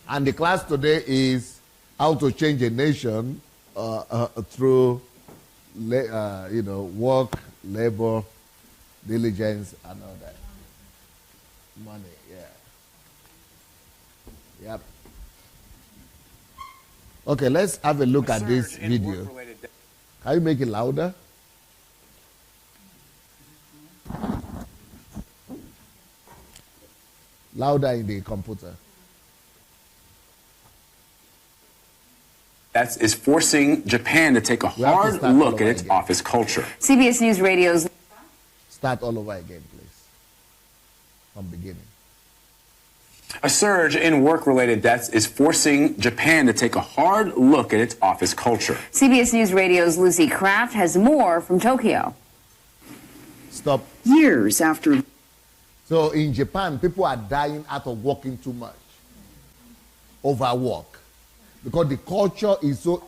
And the class today is how to change a nation through, work, labor, diligence, and all that. Money, yeah. Yep. Okay, let's have a look at this video. Can you make it louder? Louder in the computer. That is forcing Japan to take a hard look at its office culture. CBS News Radio's... Start all over again, please. From beginning. A surge in work-related deaths is forcing Japan to take a hard look at its office culture. CBS News Radio's Lucy Kraft has more from Tokyo. Stop. Years after... So in Japan, people are dying out of working too much. Overwork. Because the culture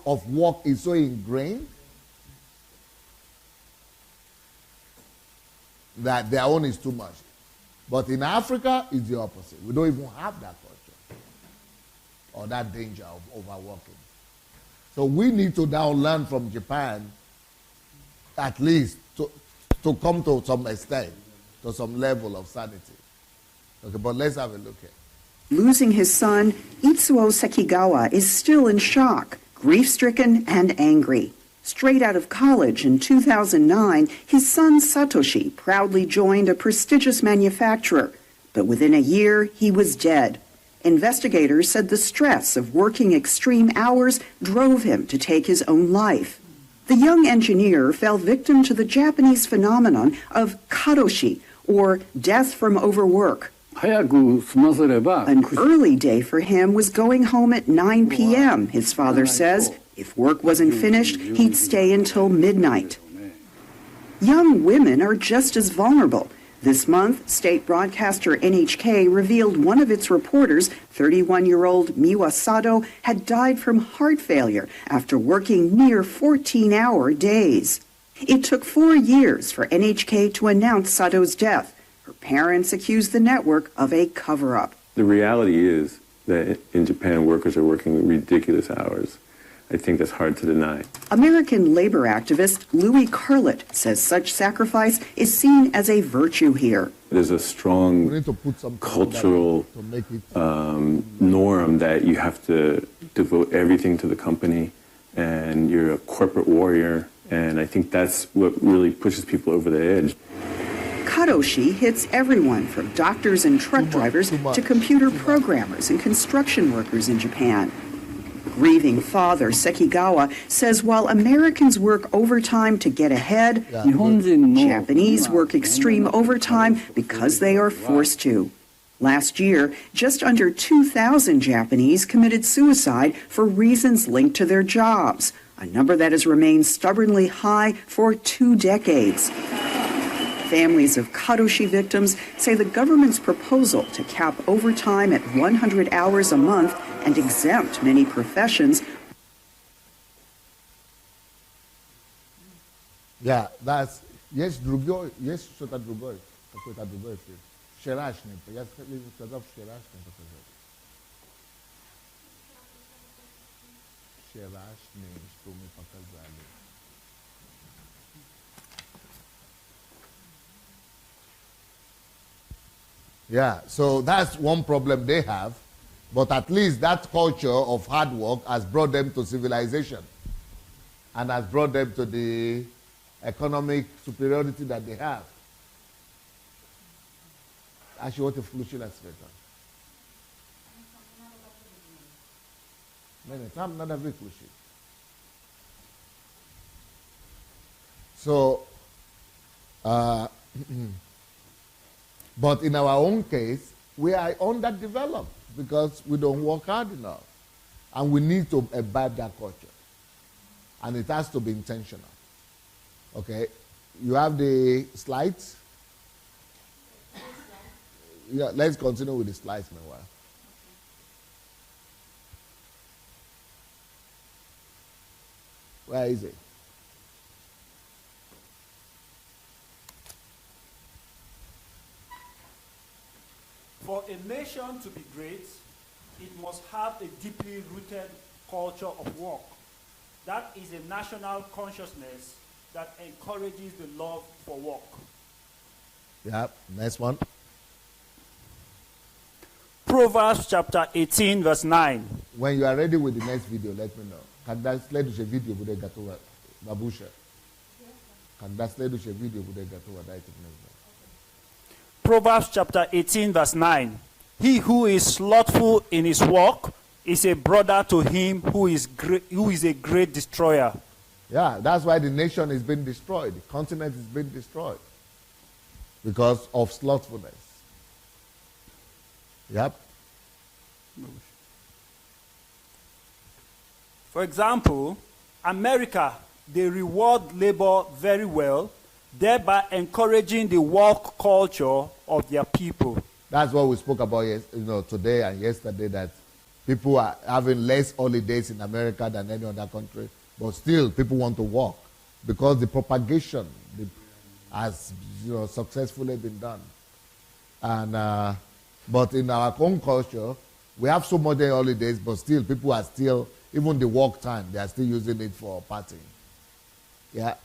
of work is so ingrained that their own is too much. But in Africa, it's the opposite. We don't even have that culture or that danger of overworking. So we need to now learn from Japan, at least, to come to some extent, to some level of sanity. Okay, but let's have a look at it. Losing his son, Itsuo Sekigawa is still in shock, grief-stricken and angry. Straight out of college in 2009, his son Satoshi proudly joined a prestigious manufacturer. But within a year, he was dead. Investigators said the stress of working extreme hours drove him to take his own life. The young engineer fell victim to the Japanese phenomenon of karoshi, or death from overwork. An early day for him was going home at 9 p.m., his father says. If work wasn't finished, he'd stay until midnight. Young women are just as vulnerable. This month, state broadcaster NHK revealed one of its reporters, 31-year-old Miwa Sato, had died from heart failure after working near 14-hour days. It took 4 years for NHK to announce Sato's death. Her parents accused the network of a cover-up. The reality is that in Japan, workers are working ridiculous hours. I think that's hard to deny. American labor activist Louis Carlett says such sacrifice is seen as a virtue here. There's a strong cultural norm that you have to devote everything to the company, and you're a corporate warrior, and I think that's what really pushes people over the edge. Karoshi hits everyone from doctors and truck drivers to computer programmers and construction workers in Japan. Grieving father Sekigawa says while Americans work overtime to get ahead, Japanese work extreme overtime because they are forced to. Last year, just under 2,000 Japanese committed suicide for reasons linked to their jobs, a number that has remained stubbornly high for 2 decades. Families of karoshi victims say the government's proposal to cap overtime at 100 hours a month and exempt many professions. Yeah, that's yes, drugoj, yes, что-то другое, какой-то другой фильм. Вчерашний, я сказал вчерашний, вчерашний, что мы показали. Yeah, so that's one problem they have, but at least that culture of hard work has brought them to civilization and has brought them to the economic superiority that they have. Actually, what if Lucia is better? Not every cliche. So, but in our own case, we are underdeveloped because we don't work hard enough. And we need to imbibe that culture. And it has to be intentional. Okay? You have the slides? Yeah, let's continue with the slides meanwhile. Where is it? For a nation to be great, it must have a deeply rooted culture of work. That is a national consciousness that encourages the love for work. Yeah, next one. Proverbs chapter 18, verse 9. When you are ready with the next video, let me know. Kandasled ushe video bude gatowa babusha. Kandasled ushe video bude gatowa dai tiknezna. Proverbs chapter 18, verse 9. He who is slothful in his work is a brother to him who is a great destroyer. Yeah, that's why the nation is being destroyed. The continent is being destroyed because of slothfulness. Yep. For example, America, they reward labor very well, thereby encouraging the work culture of their people. That's what we spoke about today and yesterday, that people are having less holidays in America than any other country, but still people want to work because the propagation has successfully been done. And but in our own culture, we have so many holidays, but still people are still, even the work time, they are still using it for partying. Yeah.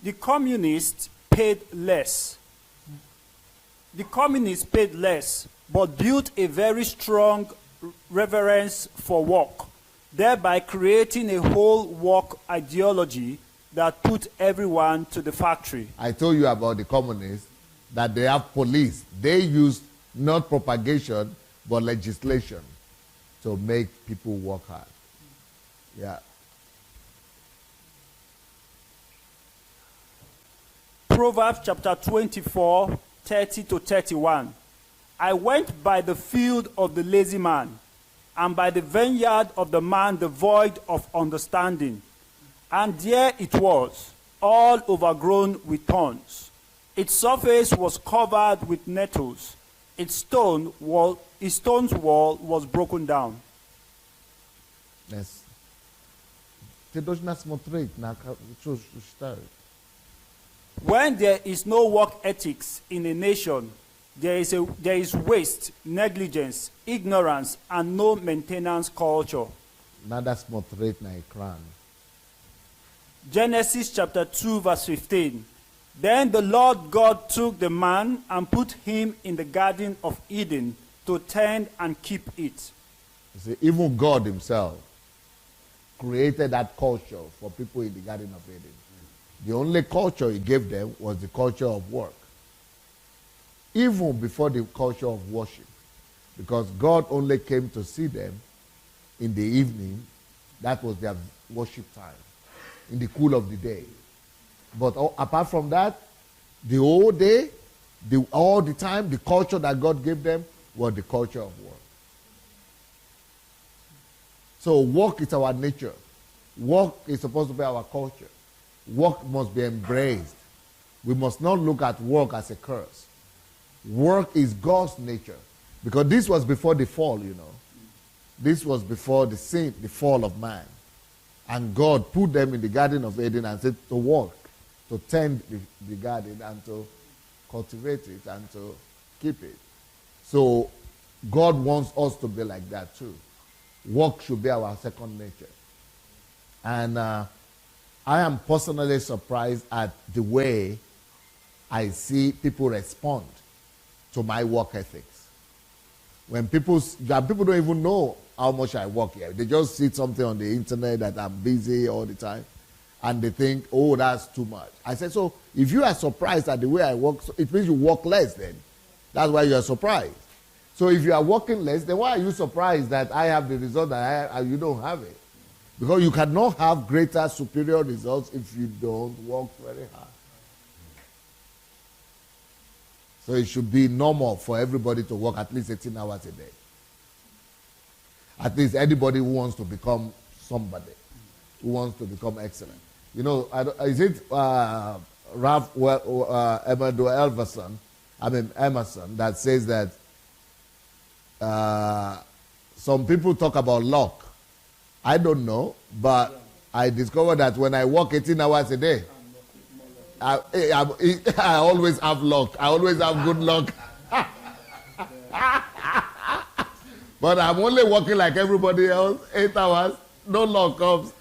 The communists paid less. The communists paid less, but built a very strong reverence for work, thereby creating a whole work ideology that put everyone to the factory. I told you about the communists, that they have police. They use not propagation, but legislation to make people work hard. Yeah. Proverbs chapter 24, 30 to 31. I went by the field of the lazy man, and by the vineyard of the man devoid of understanding. And there it was, all overgrown with thorns. Its surface was covered with nettles. Its stone's wall was broken down. Yes. Ty должна смотреть на что читают. When there is no work ethics in a nation, there is waste, negligence, ignorance, and no maintenance culture. Надо смотреть на экран. Genesis chapter 2, verse 15. Then the Lord God took the man and put him in the garden of Eden to tend and keep it. You see, even God himself created that culture for people in the Garden of Eden. The only culture he gave them was the culture of work. Even before the culture of worship. Because God only came to see them in the evening. That was their worship time. In the cool of the day. But apart from that, the whole day, all the time, the culture that God gave them was the culture of work. So work is our nature. Work is supposed to be our culture. Work must be embraced. We must not look at work as a curse. Work is God's nature. Because this was before the fall, This was before the sin, the fall of man. And God put them in the Garden of Eden and said to work, to tend the garden and to cultivate it and to keep it. So God wants us to be like that too. Work should be our second nature. And I am personally surprised at the way I see people respond to my work ethics. When people don't even know how much I work here. They just see something on the internet that I'm busy all the time, and they think, oh, that's too much. I said, so if you are surprised at the way I work, it means you work less then. That's why you are surprised. So if you are working less, then why are you surprised that I have the result that I have and you don't have it? Because you cannot have greater, superior results if you don't work very hard. So it should be normal for everybody to work at least 18 hours a day. At least anybody who wants to become somebody, who wants to become excellent. Is it Emerson that says that some people talk about luck. I don't know, but I discovered that when I work 18 hours a day, I always have luck. I always have good luck. But I'm only working like everybody else, 8 hours, no luck comes.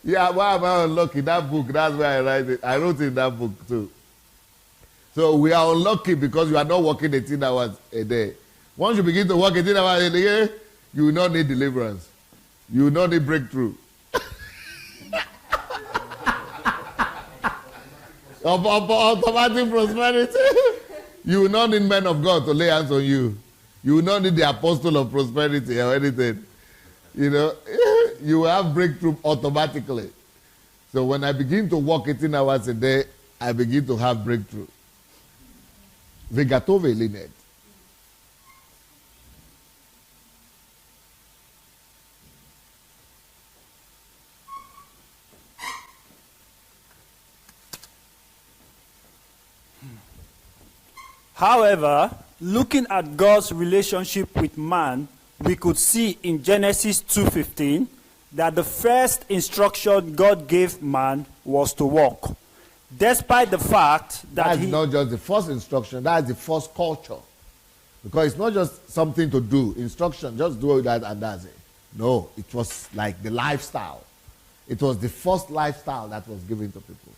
Yeah, why am I unlucky? That book, that's where I write it. I wrote it in that book too. So we are unlucky because you are not working 18 hours a day. Once you begin to work 18 hours a day, you will not need deliverance. You will not need breakthrough. Automatic prosperity. You will not need men of God to lay hands on you. You will not need the apostle of prosperity or anything. You know, you will have breakthrough automatically. So when I begin to work 18 hours a day, I begin to have breakthrough. Vegatove linet. However, looking at God's relationship with man, we could see in Genesis 2:15 that the first instruction God gave man was to walk. Despite the fact that that's not just the first instruction, that's the first culture. Because it's not just something to do, instruction, just do that and that's it. No, it was like the lifestyle. It was the first lifestyle that was given to people.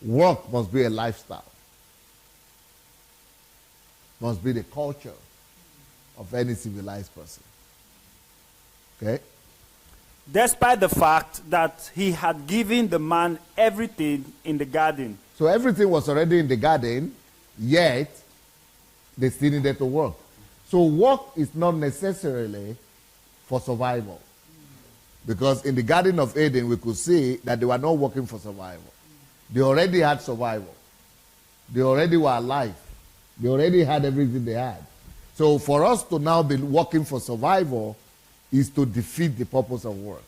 Work must be a lifestyle. Must be the culture of any civilized person. Okay? Despite the fact that he had given the man everything in the garden. So everything was already in the garden, yet they still needed to work. So work is not necessarily for survival. Because in the Garden of Eden, we could see that they were not working for survival. They already had survival. They already were alive. They already had everything they had. So for us to now be working for survival is to defeat the purpose of work.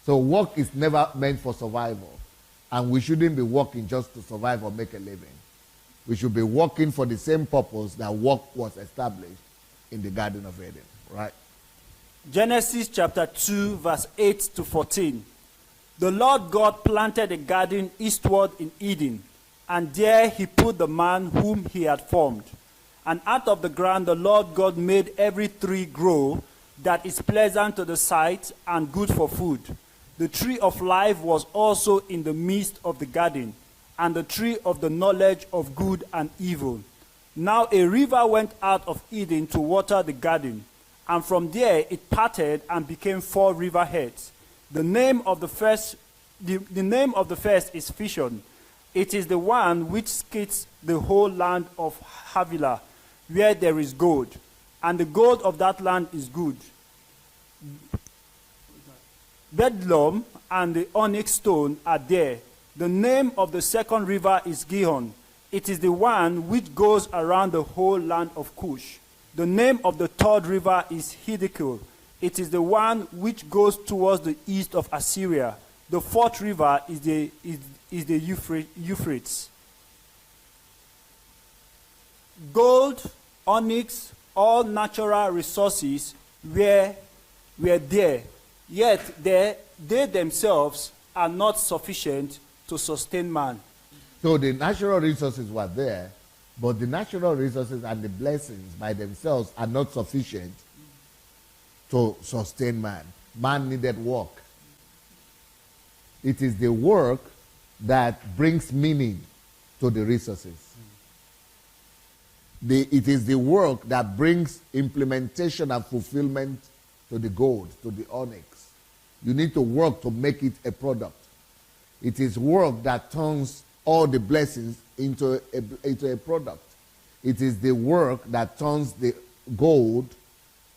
So work is never meant for survival. And we shouldn't be working just to survive or make a living. We should be working for the same purpose that work was established in the Garden of Eden. Right? Genesis chapter 2, verse 8 to 14. The Lord God planted a garden eastward in Eden, and there he put the man whom he had formed. And out of the ground the Lord God made every tree grow that is pleasant to the sight and good for food. The tree of life was also in the midst of the garden, and the tree of the knowledge of good and evil. Now a river went out of Eden to water the garden, and from there it parted and became 4 river heads. The name of the first is Fishon. It is the one which skirts the whole land of Havilah, where there is gold, and the gold of that land is good. Bedlam and the onyx stone are there. The name of the second river is Gihon. It is the one which goes around the whole land of Cush. The name of the third river is Hiddekel. It is the one which goes towards the east of Assyria. The fourth river is the Euphrates. Gold, onyx, all natural resources were there, yet they themselves are not sufficient to sustain man. So the natural resources were there, but the natural resources and the blessings by themselves are not sufficient to sustain man. Man needed work. It is the work that brings meaning to the resources. It is the work that brings implementation and fulfillment to the gold, to the onyx. You need to work to make it a product. It is work that turns all the blessings into a product. It is the work that turns the gold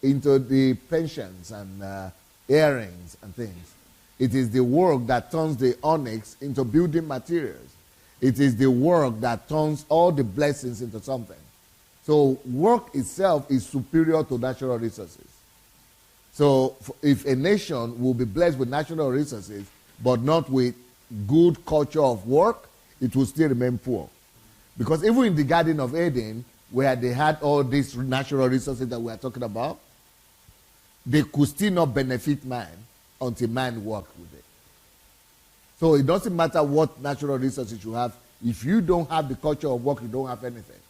into the pensions and earrings and things. It is the work that turns the onyx into building materials. It is the work that turns all the blessings into something. So work itself is superior to natural resources. So if a nation will be blessed with natural resources, but not with good culture of work, it will still remain poor. Because even in the Garden of Eden, where they had all these natural resources that we are talking about, they could still not benefit man until man works with it. So it doesn't matter what natural resources you have. If you don't have the culture of work, you don't have anything.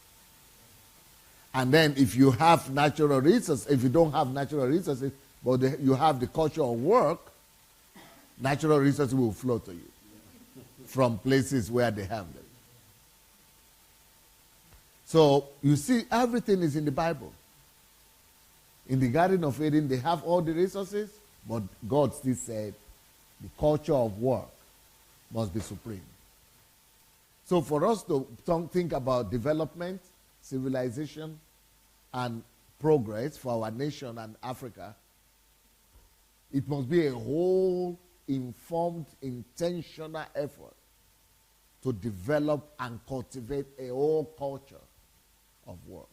And then if you have natural resources, if you don't have natural resources, but you have the culture of work, natural resources will flow to you from places where they have them. So you see, everything is in the Bible. In the Garden of Eden, they have all the resources, but God still said the culture of work must be supreme. So for us to think about development, civilization, and progress for our nation and Africa, it must be a whole informed, intentional effort to develop and cultivate a whole culture of work.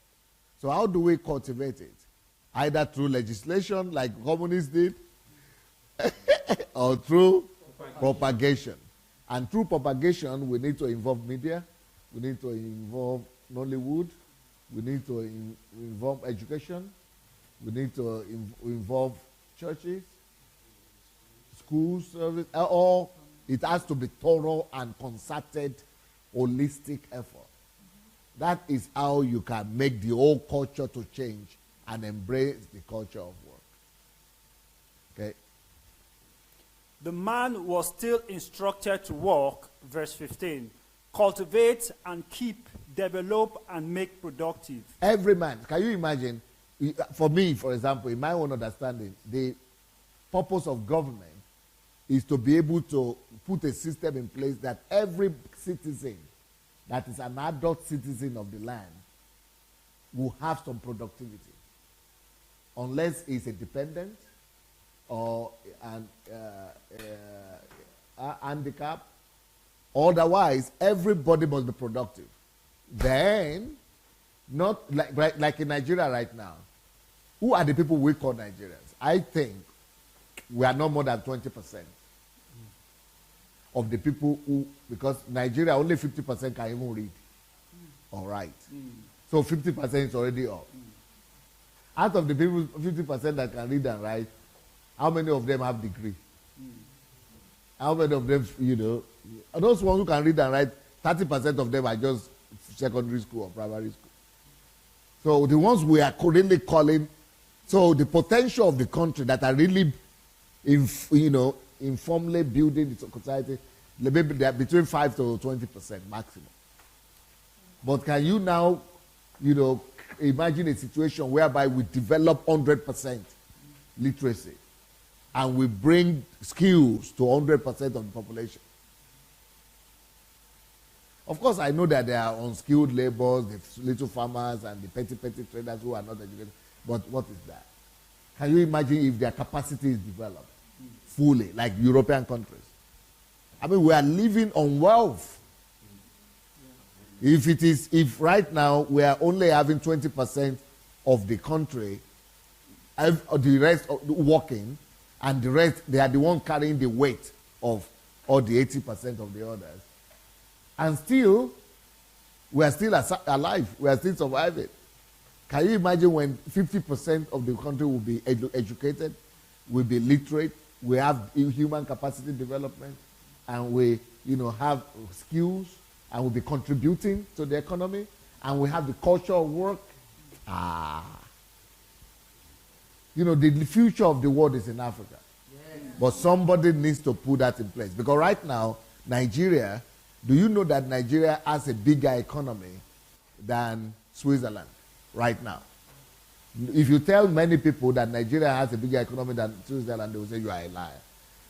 So how do we cultivate it? Either through legislation like communists did, or through propagation. And through propagation, we need to involve media, we need to involve Nollywood, we need to involve education, we need to involve churches, schools, service, all. It has to be thorough and concerted, holistic effort. That is how you can make the whole culture to change and embrace the culture of work. Okay? The man was still instructed to work, verse 15, cultivate and keep, develop and make productive. Every man, can you imagine? For me, for example, in my own understanding, the purpose of government is to be able to put a system in place that every citizen that is an adult citizen of the land will have some productivity. Unless he's a dependent or an handicap. Otherwise, everybody must be productive. Then, not like in Nigeria right now, who are the people we call Nigerians? I think we are not more than 20% of the people who, because Nigeria, only 50% can even read or write. So 50% is already up. Out of the people, 50% that can read and write, how many of them have degree? How many of them, those ones who can read and write, 30% of them are just secondary school or primary school. So the ones we are currently calling, so the potential of the country that are really, informally building the society, maybe they are between 5 to 20% maximum. But can you now, imagine a situation whereby we develop 100% literacy and we bring skills to 100% of the population? Of course, I know that there are unskilled laborers, the little farmers, and the petty traders who are not educated. But what is that? Can you imagine if their capacity is developed fully, like European countries? I mean, we are living on wealth. If right now we are only having 20% of the country, the rest working, and the rest, they are the one carrying the weight of all the 80% of the others. And still, we are still alive. We are still surviving. Can you imagine when 50% of the country will be educated, will be literate, we have human capacity development, and we, have skills, and we'll be contributing to the economy, and we have the culture of work? The future of the world is in Africa. Yes. But somebody needs to put that in place. Because right now, Nigeria, do you know that Nigeria has a bigger economy than Switzerland right now? If you tell many people that Nigeria has a bigger economy than Switzerland, they will say you are a liar.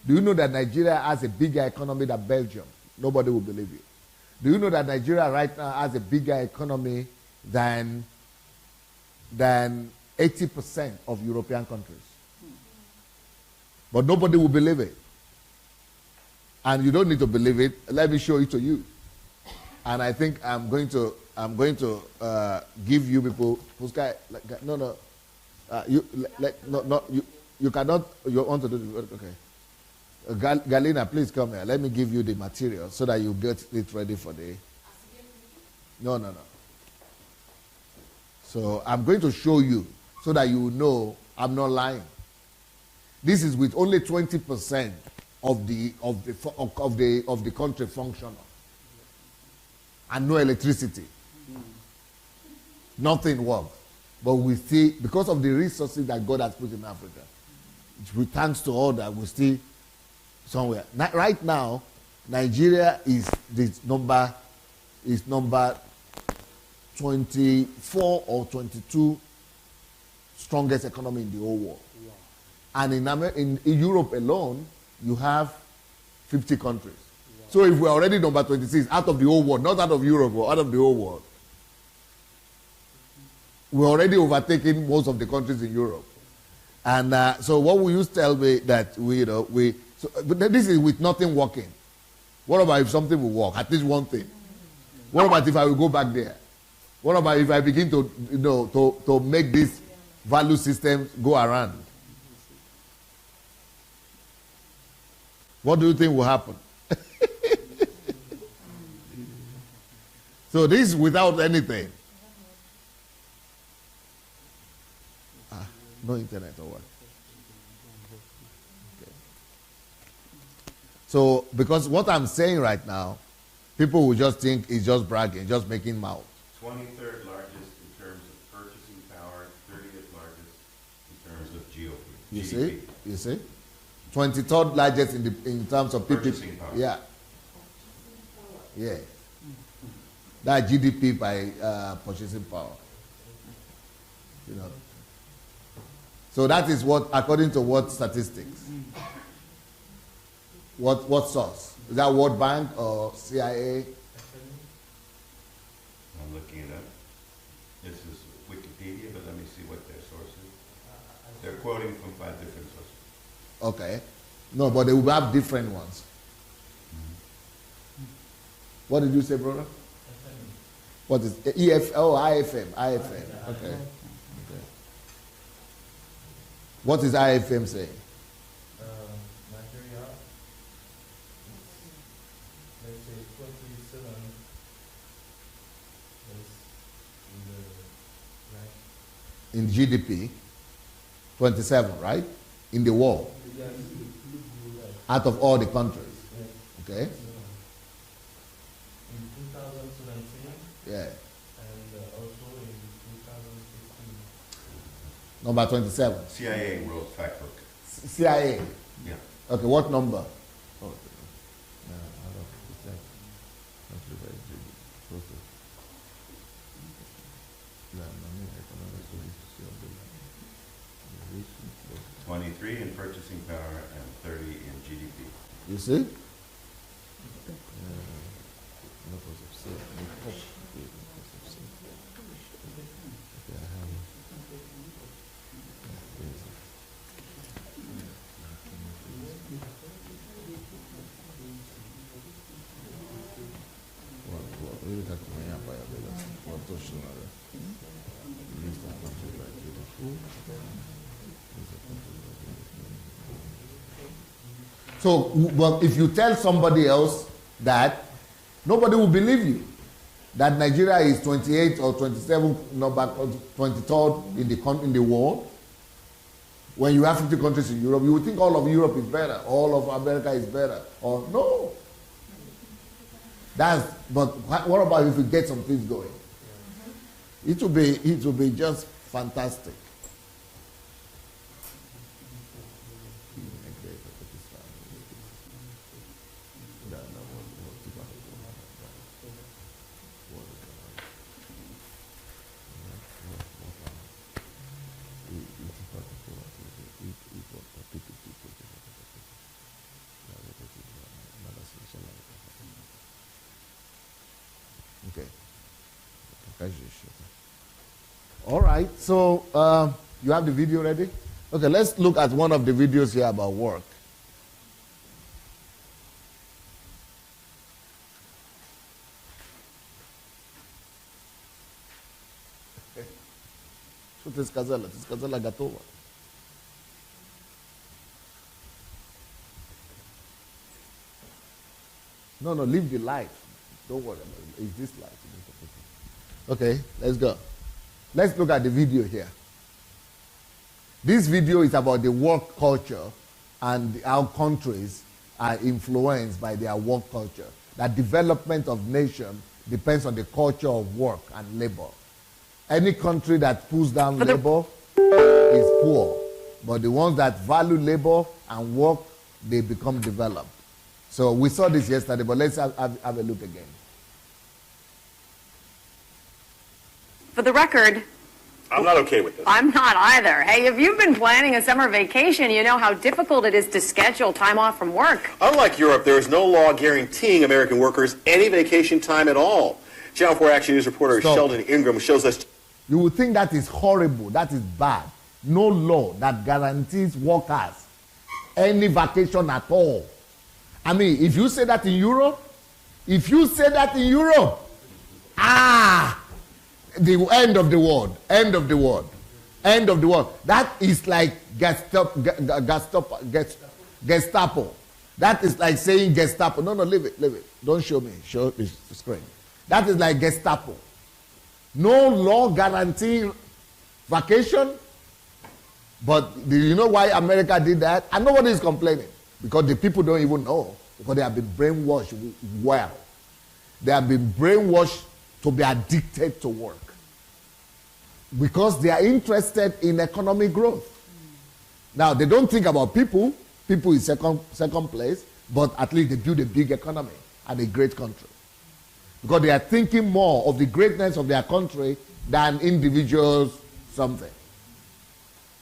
Do you know that Nigeria has a bigger economy than Belgium? Nobody will believe you. Do you know that Nigeria right now has a bigger economy than 80% of European countries? But nobody will believe it. And you don't need to believe it. Let me show it to you. And I think I'm going to give you people. You cannot. You want to do it? Okay. Galina, please come here. Let me give you the material so that you get it ready for the. No. So I'm going to show you so that you know I'm not lying. This is with only 20% of the country functional, and no electricity. Nothing works. But we see, because of the resources that God has put in Africa, with thanks to all that, we still somewhere. Right now, Nigeria is number 24 or 22 strongest economy in the whole world. Wow. And in Europe alone, you have 50 countries. Wow. So if we're already number 26 out of the whole world, not out of Europe, but out of the whole world, we're already overtaking most of the countries in Europe. And so what will you tell me that but this is with nothing working. What about if something will work? At least one thing. What about if I will go back there? What about if I begin to make this value system go around? What do you think will happen? So this is without anything. No internet or what? Okay. So, because what I'm saying right now, people will just think it's just bragging, just making mouth. 23rd largest in terms of purchasing power, 30th largest in terms of GDP. You see? 23rd largest in terms of purchasing power. Yeah. Yeah. That GDP by purchasing power. You know. So that is what, according to what statistics? What source? Is that World Bank or CIA? I'm looking it up. This is Wikipedia, but let me see what their source is. They're quoting from 5 different sources. Okay. No, but they will have different ones. What did you say, brother? What is IFM? IFM. Okay. What is IFM saying? Nigeria, let's say 27 is in the rank. In GDP, 27, right? In the world. Yes. Out of all the countries. Yes. Okay? In 2017. Yeah. And also in 2016. Number 27. CIA World Factbook. CIA. Yeah. Okay, what number? Oh, no, 23 in purchasing power and 30 in GDP. You see? So, but if you tell somebody else that, nobody will believe you. That Nigeria is 28 or 27, number 23rd in the world. When you have 50 countries in Europe, you would think all of Europe is better, all of America is better. Or no. But what about if we get some things going? It will be just fantastic. Okay. All right. So you have the video ready? Okay, let's look at one of the videos here about work. Что ты сказала? Ты сказала готово. No, live the life. Don't worry about it. It's this life. Okay, let's go. Let's look at the video here. This video is about the work culture and how countries are influenced by their work culture. That development of nation depends on the culture of work and labor. Any country that pulls down labor is poor, but the ones that value labor and work, they become developed. So we saw this yesterday, but let's have a look again. For the record, I'm not okay with this. I'm not either. Hey, if you've been planning a summer vacation, you know how difficult it is to schedule time off from work. Unlike Europe, there is no law guaranteeing American workers any vacation time at all. Channel 4 Action News reporter Sheldon Ingram shows us. You would think that is horrible, that is bad. No law that guarantees workers any vacation at all. I mean, if you say that in Europe, the end of the world, end of the world, end of the world. That is like Gestapo. That is like saying Gestapo. No, leave it. Don't show me. Show the screen. That is like Gestapo. No law guaranteeing vacation. But do you know why America did that? And nobody is complaining. Because the people don't even know. Because they have been brainwashed well. They have been brainwashed to be addicted to work. Because they are interested in economic growth. Now, they don't think about people. People is second place. But at least they build a big economy and a great country. Because they are thinking more of the greatness of their country than individuals something.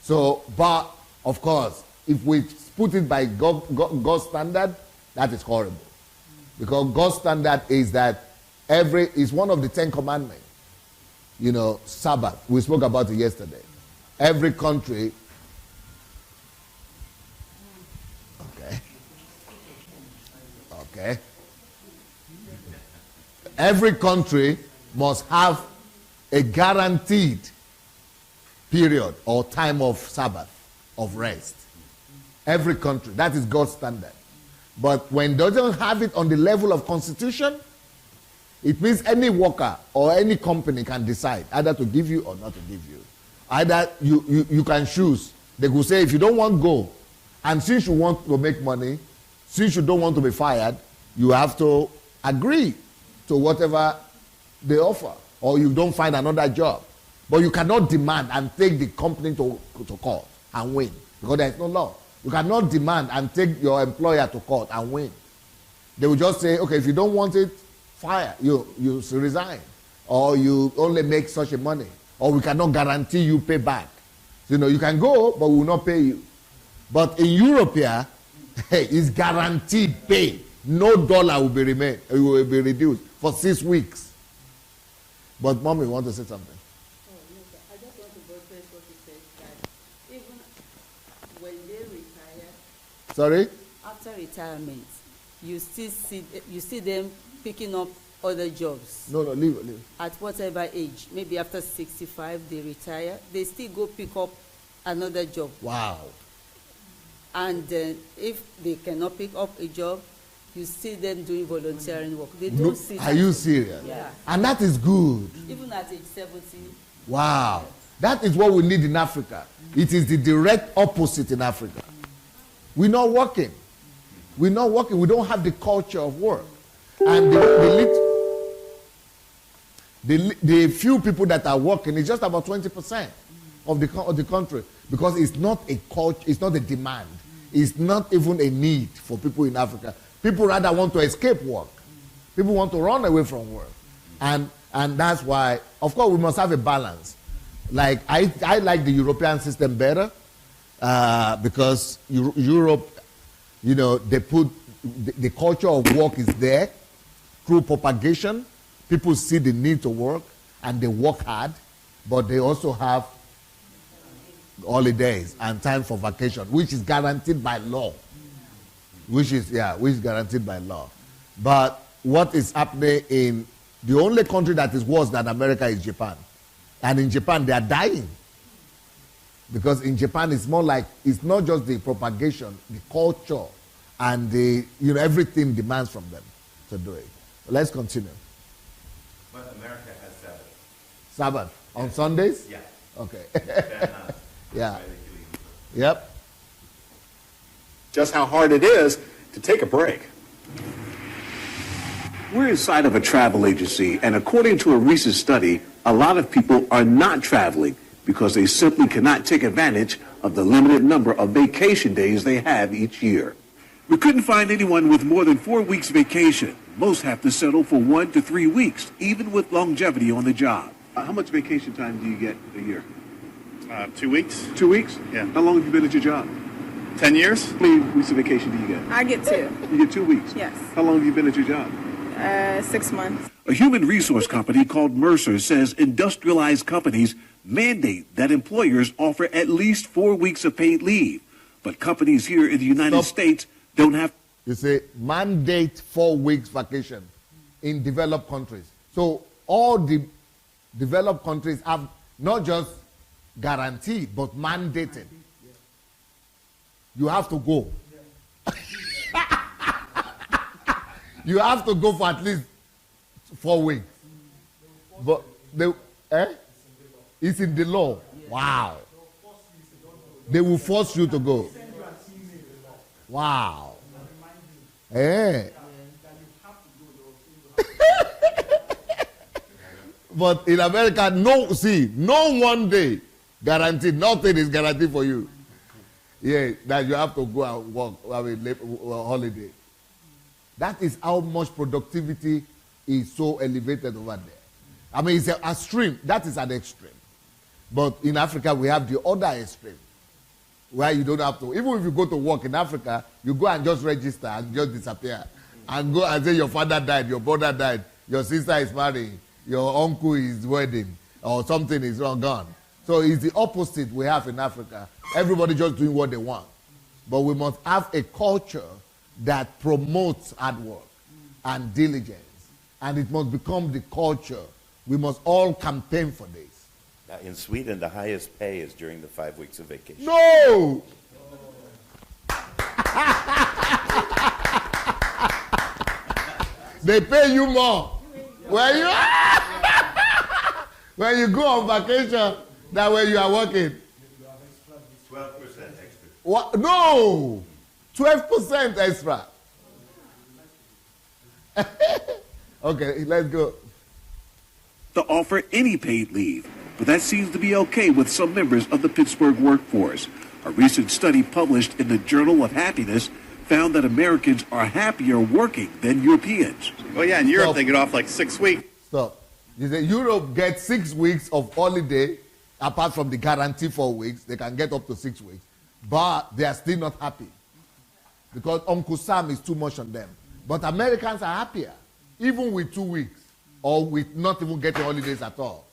So, but, of course, if we put it by God's standard, that is horrible. Because God's standard is that is one of the 10 commandments. You know, Sabbath. We spoke about it yesterday. Every country. Okay. Every country must have a guaranteed period or time of Sabbath, of rest. Every country. That is God's standard. But when it doesn't have it on the level of constitution, it means any worker or any company can decide either to give you or not to give you. Either you can choose. They could say, if you don't want to go, and since you want to make money, since you don't want to be fired, you have to agree to whatever they offer, or you don't find another job. But you cannot demand and take the company to court and win, because there is no law. You cannot demand and take your employer to court and win. They will just say, okay, if you don't want it, fire, you resign, or you only make such a money, or we cannot guarantee you pay back. So, you know, you can go, but we will not pay you. But in Europe here, it's guaranteed pay. No dollar will be reduced for 6 weeks. But Mommy want to say something. Oh, no, sir. I just want to buttress what you said, that even when they retire, Sorry? after retirement, you see them picking up other jobs. No, leave it. At whatever age, maybe after 65 they retire, they still go pick up another job. Wow. And if they cannot pick up a job, you see them doing volunteering work. They don't see that. Are you serious? Yeah. And that is good. Even at age 70. Wow. That is what we need in Africa. It is the direct opposite in Africa. We're not working. We don't have the culture of work. And the few people that are working is just about 20% of the country, because it's not a culture, it's not a demand. It's not even a need for people in Africa. People rather want to escape work. People want to run away from work. And that's why, of course, we must have a balance. Like, I like the European system better because Europe, you know, they put the culture of work is there through propagation. People see the need to work and they work hard, but they also have holidays and time for vacation, which is guaranteed by law. Which is guaranteed by law. But what is happening in the only country that is worse than America is Japan. And in Japan, they are dying. Because in Japan, it's more like, it's not just the propagation, the culture, and everything demands from them to do it. Let's continue. But America has Sabbath. Sabbath. On Sundays? Yeah. Okay. Japan has. Yeah. Yep. Just how hard it is to take a break. We're inside of a travel agency, and according to a recent study, a lot of people are not traveling because they simply cannot take advantage of the limited number of vacation days they have each year. We couldn't find anyone with more than 4 weeks vacation. Most have to settle for 1 to 3 weeks, even with longevity on the job. How much vacation time do you get a year? 2 weeks. 2 weeks? Yeah. How long have you been at your job? 10 years. How many weeks of vacation do you get? I get 2. You get 2 weeks? Yes. How long have you been at your job? 6 months. A human resource company called Mercer says industrialized companies mandate that employers offer at least 4 weeks of paid leave. But companies here in the United States don't have. You say mandate 4 weeks vacation in developed countries. So all the developed countries have not just guaranteed, but mandated. You have to go. You have to go for at least 4 weeks. But it's in the law. Wow. They will force you to go. Wow. Hey. But in America, no 1 day guaranteed. Nothing is guaranteed for you. Yeah, that you have to go and work, holiday. That is how much productivity is so elevated over there. I mean, it's a extreme. That is an extreme. But in Africa, we have the other extreme, where you don't have to. Even if you go to work in Africa, you go and just register and just disappear. And go and say your father died, your brother died, your sister is marrying, your uncle is wedding, or something is wrong, gone. So it's the opposite we have in Africa. Everybody just doing what they want. But we must have a culture that promotes hard work and diligence. And it must become the culture. We must all campaign for this. In Sweden, the highest pay is during the 5 weeks of vacation. No! They pay you more when you go on vacation than when you are working. 12% extra. What? No! 12% extra. Okay, let's go. To offer any paid leave, but that seems to be okay with some members of the Pittsburgh workforce. A recent study published in the Journal of Happiness found that Americans are happier working than Europeans. Well, yeah, in Europe they get off like 6 weeks. Stop. You say Europe gets 6 weeks of holiday, apart from the guarantee 4 weeks. They can get up to 6 weeks. But they are still not happy. Because Uncle Sam is too much on them. But Americans are happier, even with 2 weeks, or with not even getting holidays at all.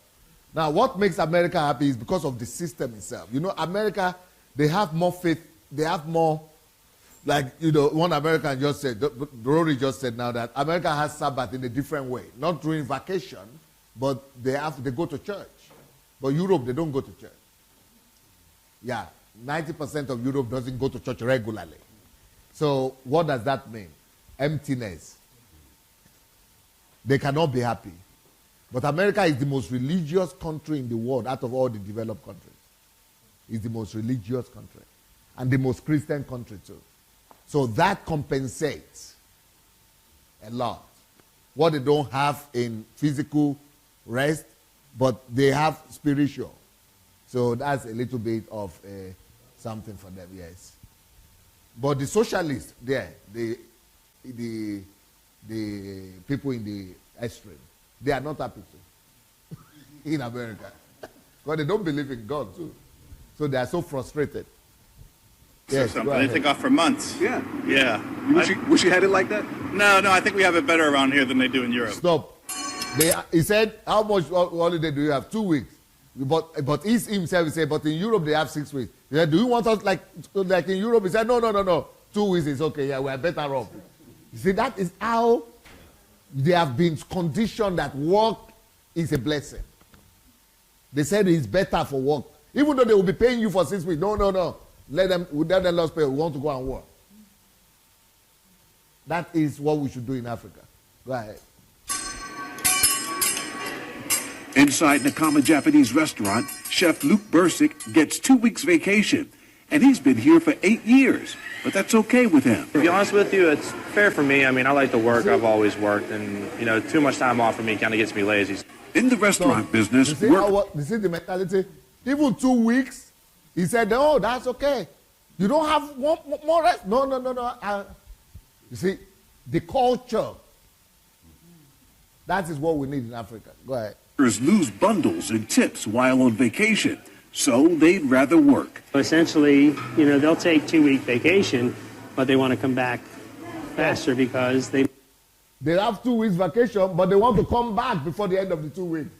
Now, what makes America happy is because of the system itself. You know, America, they have more faith, they have more, like, you know, one American just said, Rory just said now that America has Sabbath in a different way. Not during vacation, but they go to church. But Europe, they don't go to church. Yeah, 90% of Europe doesn't go to church regularly. So what does that mean? Emptiness. They cannot be happy. But America is the most religious country in the world out of all the developed countries. It's the most religious country. And the most Christian country too. So that compensates a lot. What they don't have in physical rest, but they have spiritual. So that's a little bit of something for them, yes. But the socialists there, the people in the extreme, they are not happy too in America. Because they don't believe in God too. So they are so frustrated. Yes, Something they take off for months. Yeah. Yeah. Wish you had it like that? No, I think we have it better around here than they do in Europe. Stop. He said, how much holiday do you have? 2 weeks. But he himself, he said, but in Europe they have 6 weeks. He said, do you want us like in Europe? He said, no. 2 weeks is okay. Yeah, we are better off. You see, that is how they have been conditioned that work is a blessing. They said it's better for work. Even though they will be paying you for 6 weeks. No. Let them lose pay. We want to go and work. That is what we should do in Africa. Go ahead. Inside the common Japanese restaurant, Chef Luke Bursick gets 2 weeks vacation and he's been here for 8 years. But that's okay with him. To be honest with you, it's fair for me. I mean, I like to work. I've always worked, and too much time off for me kind of gets me lazy. In the restaurant business, you see the mentality? Even 2 weeks, he said, "Oh, that's okay. You don't have one more rest." No. You see, the culture. That is what we need in Africa. Go ahead. Lose bundles and tips while on vacation, so they'd rather work. Essentially, they'll take 2-week vacation, but they want to come back faster because they have 2 weeks vacation, but they want to come back before the end of the 2 weeks.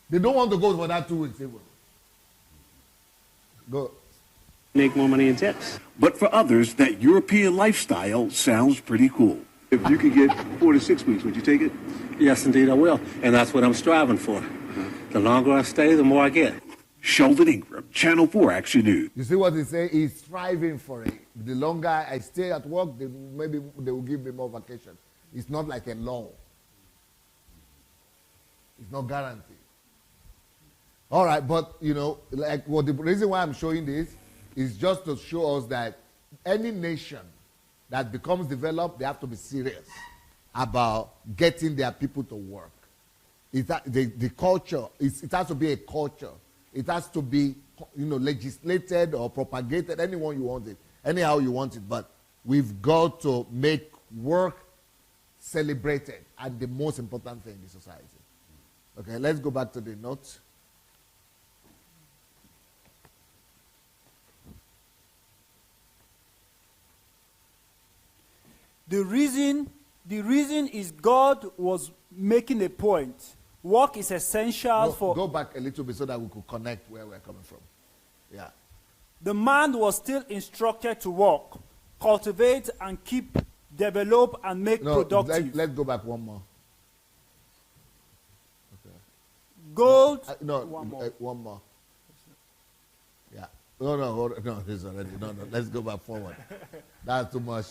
They don't want to go for that 2 weeks. Go. Make more money in tips. But for others, that European lifestyle sounds pretty cool. If you could get 4 to 6 weeks, would you take it? Yes, indeed, I will. And that's what I'm striving for. The longer I stay, the more I get. Sheldon Ingram, Channel 4 Action News. You see what he say? He's striving for it. The longer I stay at work, maybe they will give me more vacation. It's not like a law. It's not guaranteed. All right, but the reason why I'm showing this is just to show us that any nation that becomes developed, they have to be serious about getting their people to work. The culture, it has to be a culture. It has to be, legislated or propagated, anyhow you want it. But we've got to make work celebrated and the most important thing in society. Okay, let's go back to the notes. The reason is God was making a point. Work is essential for... Go back a little bit so that we could connect where we're coming from. Yeah. The man was still instructed to work, cultivate and keep, develop and make productive. Let's go back one more. Okay. Gold... one more. Yeah. No, this already. No, let's go back forward. That's too much.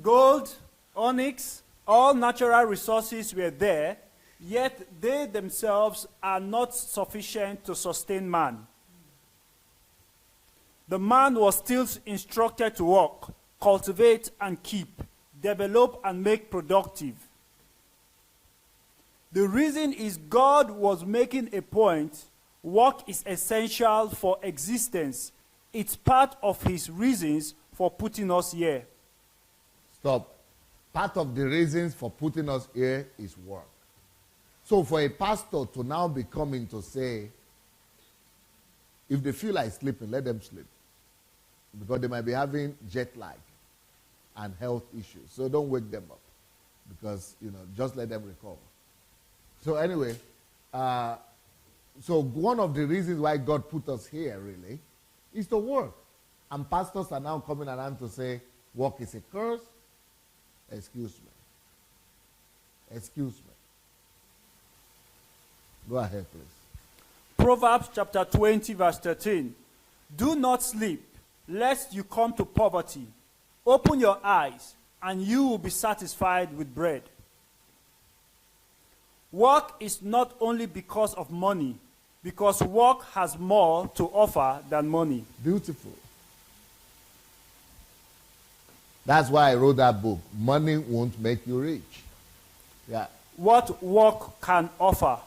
Gold, onyx, all natural resources were there, yet they themselves are not sufficient to sustain man. The man was still instructed to work, cultivate and keep, develop and make productive. The reason is God was making a point. Work is essential for existence. It's part of his reasons for putting us here. Stop. Part of the reasons for putting us here is work. So for a pastor to now be coming to say, if they feel like sleeping, let them sleep. Because they might be having jet lag and health issues. So don't wake them up. Because, just let them recover. So anyway, so one of the reasons why God put us here, really, is to work. And pastors are now coming around to say, work is a curse. Excuse me. Go ahead, please. Proverbs chapter 20, verse 13. Do not sleep, lest you come to poverty. Open your eyes, and you will be satisfied with bread. Work is not only because of money, because work has more to offer than money. Beautiful. That's why I wrote that book. Money won't make you rich. Yeah. What work can offer?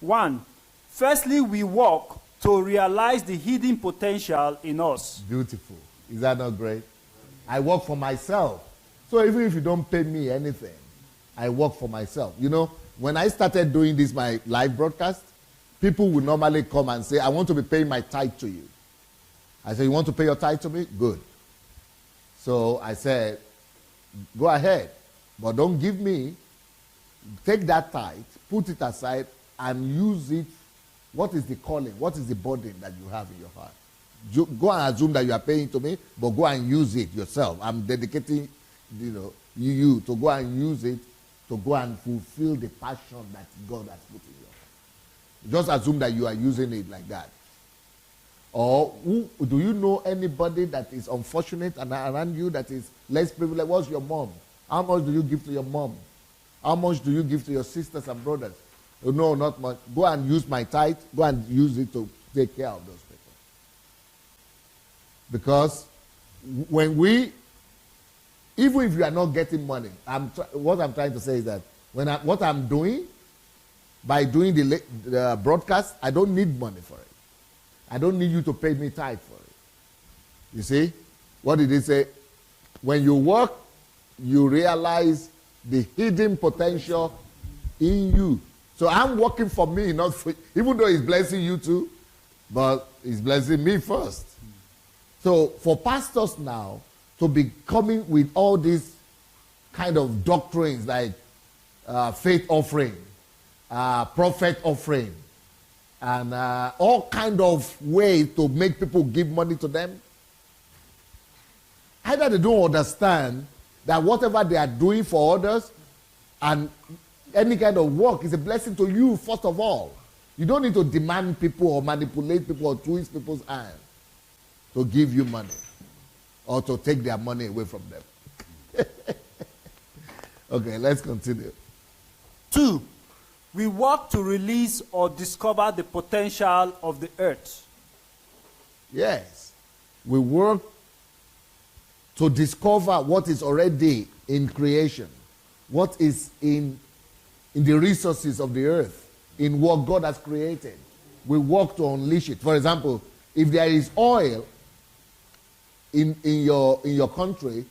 1. Firstly, we work to realize the hidden potential in us. Beautiful. Is that not great? I work for myself. So even if you don't pay me anything, I work for myself. When I started doing this, my live broadcast, people would normally come and say, I want to be paying my tithe to you. I said, you want to pay your tithe to me? Good. So I said, go ahead, but don't give me, take that tithe, put it aside, and use it. What is the calling? What is the burden that you have in your heart? Go and assume that you are paying to me, but go and use it yourself. I'm dedicating, you to go and use it, to go and fulfill the passion that God has put in you. Just assume that you are using it like that. Or do you know anybody that is unfortunate and around you that is less privileged? What's your mom? How much do you give to your mom? How much do you give to your sisters and brothers? Oh, no, not much. Go and use my tithe. Go and use it to take care of those people. Because when we, even if you are not getting money, what I'm trying to say is that what I'm doing, by doing the broadcast, I don't need money for it. I don't need you to pay me tithe for it. You see? What did he say? When you work, you realize the hidden potential in you. So I'm working for me, not for, even though he's blessing you too, but he's blessing me first. So for pastors now to be coming with all these kind of doctrines like faith offering, prophet offering, and all kind of ways to make people give money to them, either they don't understand that whatever they are doing for others and any kind of work is a blessing to you, first of all. You don't need to demand people or manipulate people or twist people's hands to give you money or to take their money away from them. Okay, let's continue. 2, we work to release or discover the potential of the earth. Yes, we work to discover what is already in creation, what is in the resources of the earth, in what God has created. We work to unleash it. For example, if there is oil in your country,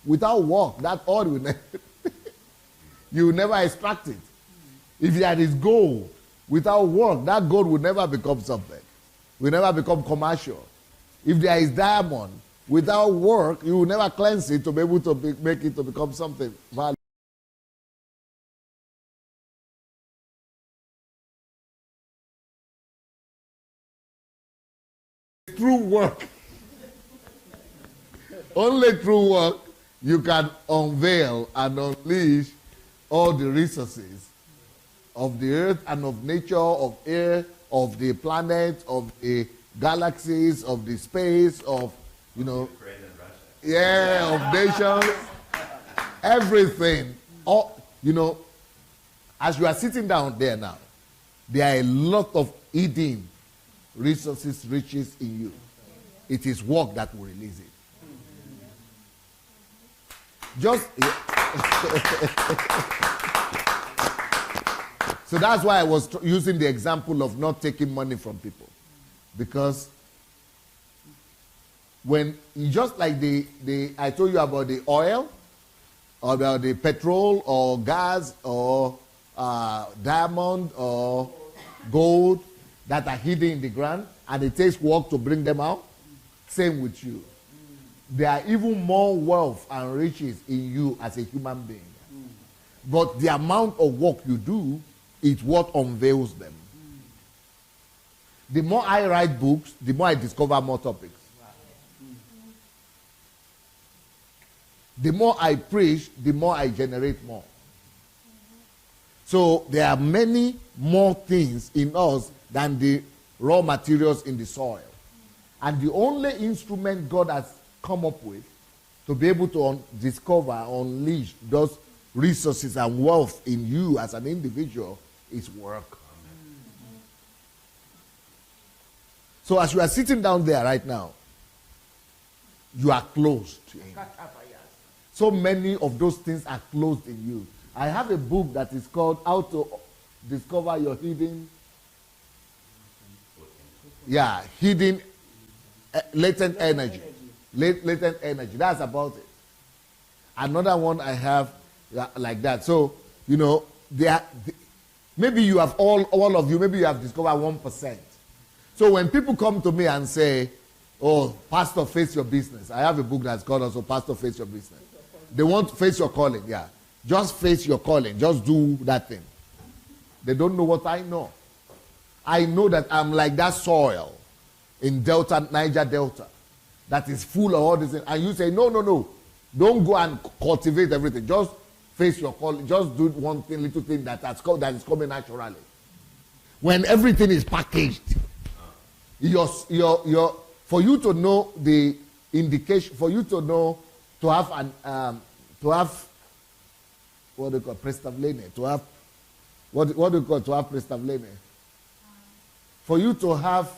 without work, that oil will never, you will never extract it. If there is gold, without work, that gold will never become something. Will never become commercial. If there is diamond, without work, you will never cleanse it to be able to make it to become something valuable. Through work, only through work, you can unveil and unleash all the resources of the earth and of nature, of air, of the planet, of the galaxies, of the space, of, you know, of nations, everything. All, you know, as you are sitting down there now, there are a lot of hidden resources, riches in you. It is work that will release it. Just so that's why I was using the example of not taking money from people, because when just like I told you about the oil, or about the petrol or gas or diamond or gold that are hidden in the ground, and it takes work to bring them out. Same with you. There are even more wealth and riches in you as a human being. But the amount of work you do is what unveils them. The more I write books, the more I discover more topics. The more I preach, the more I generate more. So there are many more things in us than the raw materials in the soil. And the only instrument God has come up with to be able to discover, unleash those resources and wealth in you as an individual is work. So as you are sitting down there right now, you are closed to Him. So many of those things are closed in you. I have a book that is called How to Discover Your Hidden latent energy. Latent energy. That's about it. Another one I have like that. So, you know, maybe you have all of you, maybe you have discovered 1%. So when people come to me and say, oh, Pastor, face your business. I have a book that's called also Pastor, Face Your Business. They want to face your calling, yeah. Just face your calling. Just do that thing. They don't know what I know. I know that I'm like that soil in Delta, Niger Delta, that is full of all these things. And you say, no. Don't go and cultivate everything. Just face your calling. Just do one thing, little thing that is coming naturally. When everything is packaged, for you to know the indication, for you to know, to have what they call prestavlene, to have What do you call to have prestability? For you to have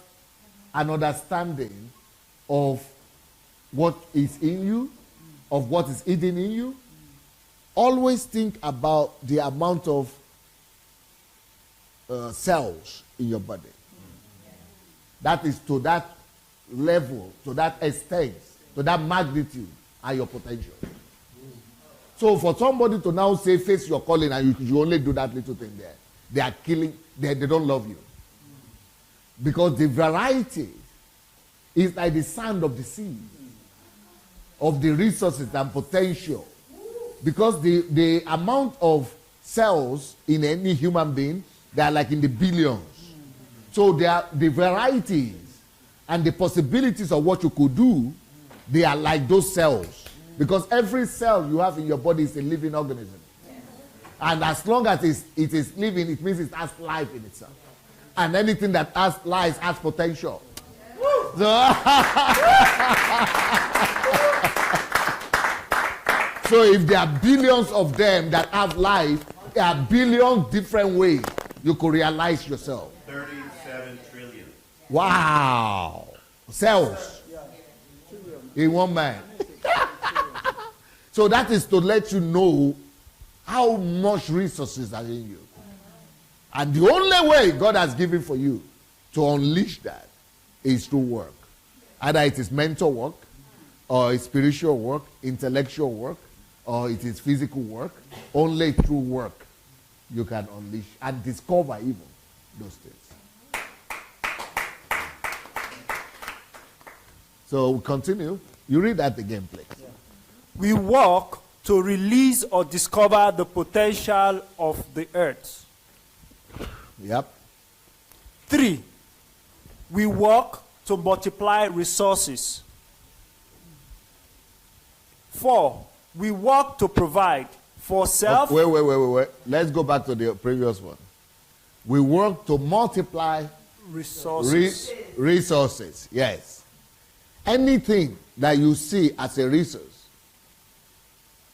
an understanding of what is in you, of what is hidden in you, always think about the amount of cells in your body. That is to that level, to that extent, to that magnitude, and your potential. So for somebody to now say, face your calling, and you only do that little thing there, they are killing, they don't love you. Because the variety is like the sand of the sea, of the resources and potential. Because the amount of cells in any human being, they are like in the billions. So they are the varieties and the possibilities of what you could do, they are like those cells. Because every cell you have in your body is a living organism. And as long as it is living, it means it has life in itself. And anything that has life has potential. So if there are billions of them that have life, there are billions different ways you could realize yourself. 37 trillion. Wow. Cells in one man. So that is to let you know how much resources are in you. And the only way God has given for you to unleash that is through work. Either it is mental work, or it's spiritual work, intellectual work, or it is physical work. Only through work you can unleash and discover even those things. So we continue. You read that again, please. We work to release or discover the potential of the earth. Yep. 3, we work to multiply resources. 4, we work to provide for self. Wait. Let's go back to the previous one. We work to multiply resources. Resources, yes. Anything that you see as a resource,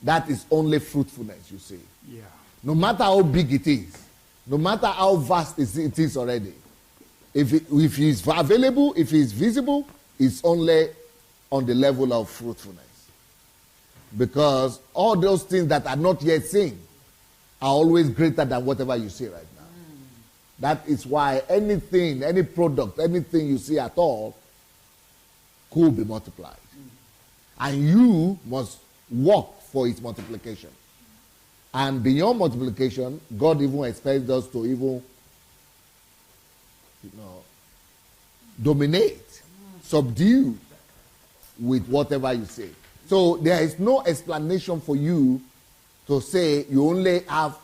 that is only fruitfulness you see. Yeah. No matter how big it is, no matter how vast it is already, if it's available, if it's visible, it's only on the level of fruitfulness. Because all those things that are not yet seen are always greater than whatever you see right now. That is why anything, any product, anything you see at all could be multiplied. And you must work for its multiplication. And beyond multiplication, God even expects us to even, dominate, subdue with whatever you say. So there is no explanation for you to say you only have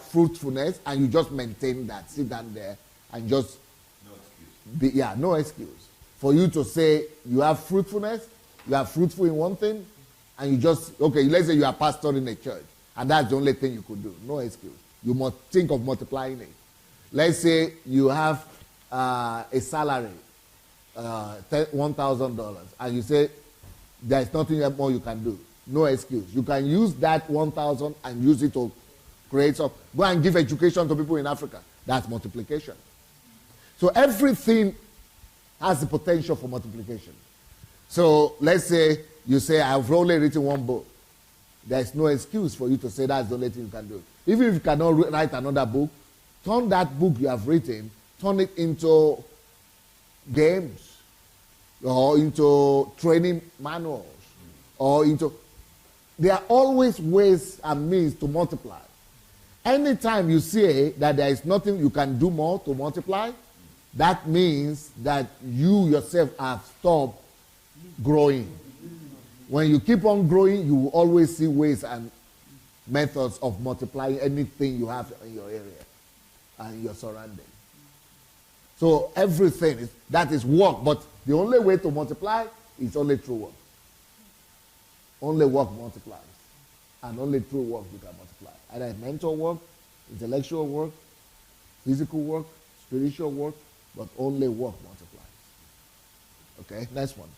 fruitfulness and you just maintain that, sit down there and just no excuse. For you to say you have fruitfulness, you are fruitful in one thing, and you just, let's say you are pastor in a church, and that's the only thing you could do. No excuse. You must think of multiplying it. Let's say you have a salary, $1,000, and you say there's nothing more you can do. No excuse. You can use that 1,000 and use it to create some. Go and give education to people in Africa. That's multiplication. So everything has the potential for multiplication. So let's say you say, I've only written one book. There's no excuse for you to say that's the only thing you can do. Even if you cannot write another book, turn that book you have written, turn it into games, or into training manuals, or into... There are always ways and means to multiply. Anytime you say that there is nothing you can do more to multiply, that means that you yourself have stopped growing. When you keep on growing, you will always see ways and methods of multiplying anything you have in your area and your surrounding. So everything, that is work, but the only way to multiply is only through work. Only work multiplies. And only through work you can multiply. Either mental work, intellectual work, physical work, spiritual work, but only work multiplies. Okay, next one.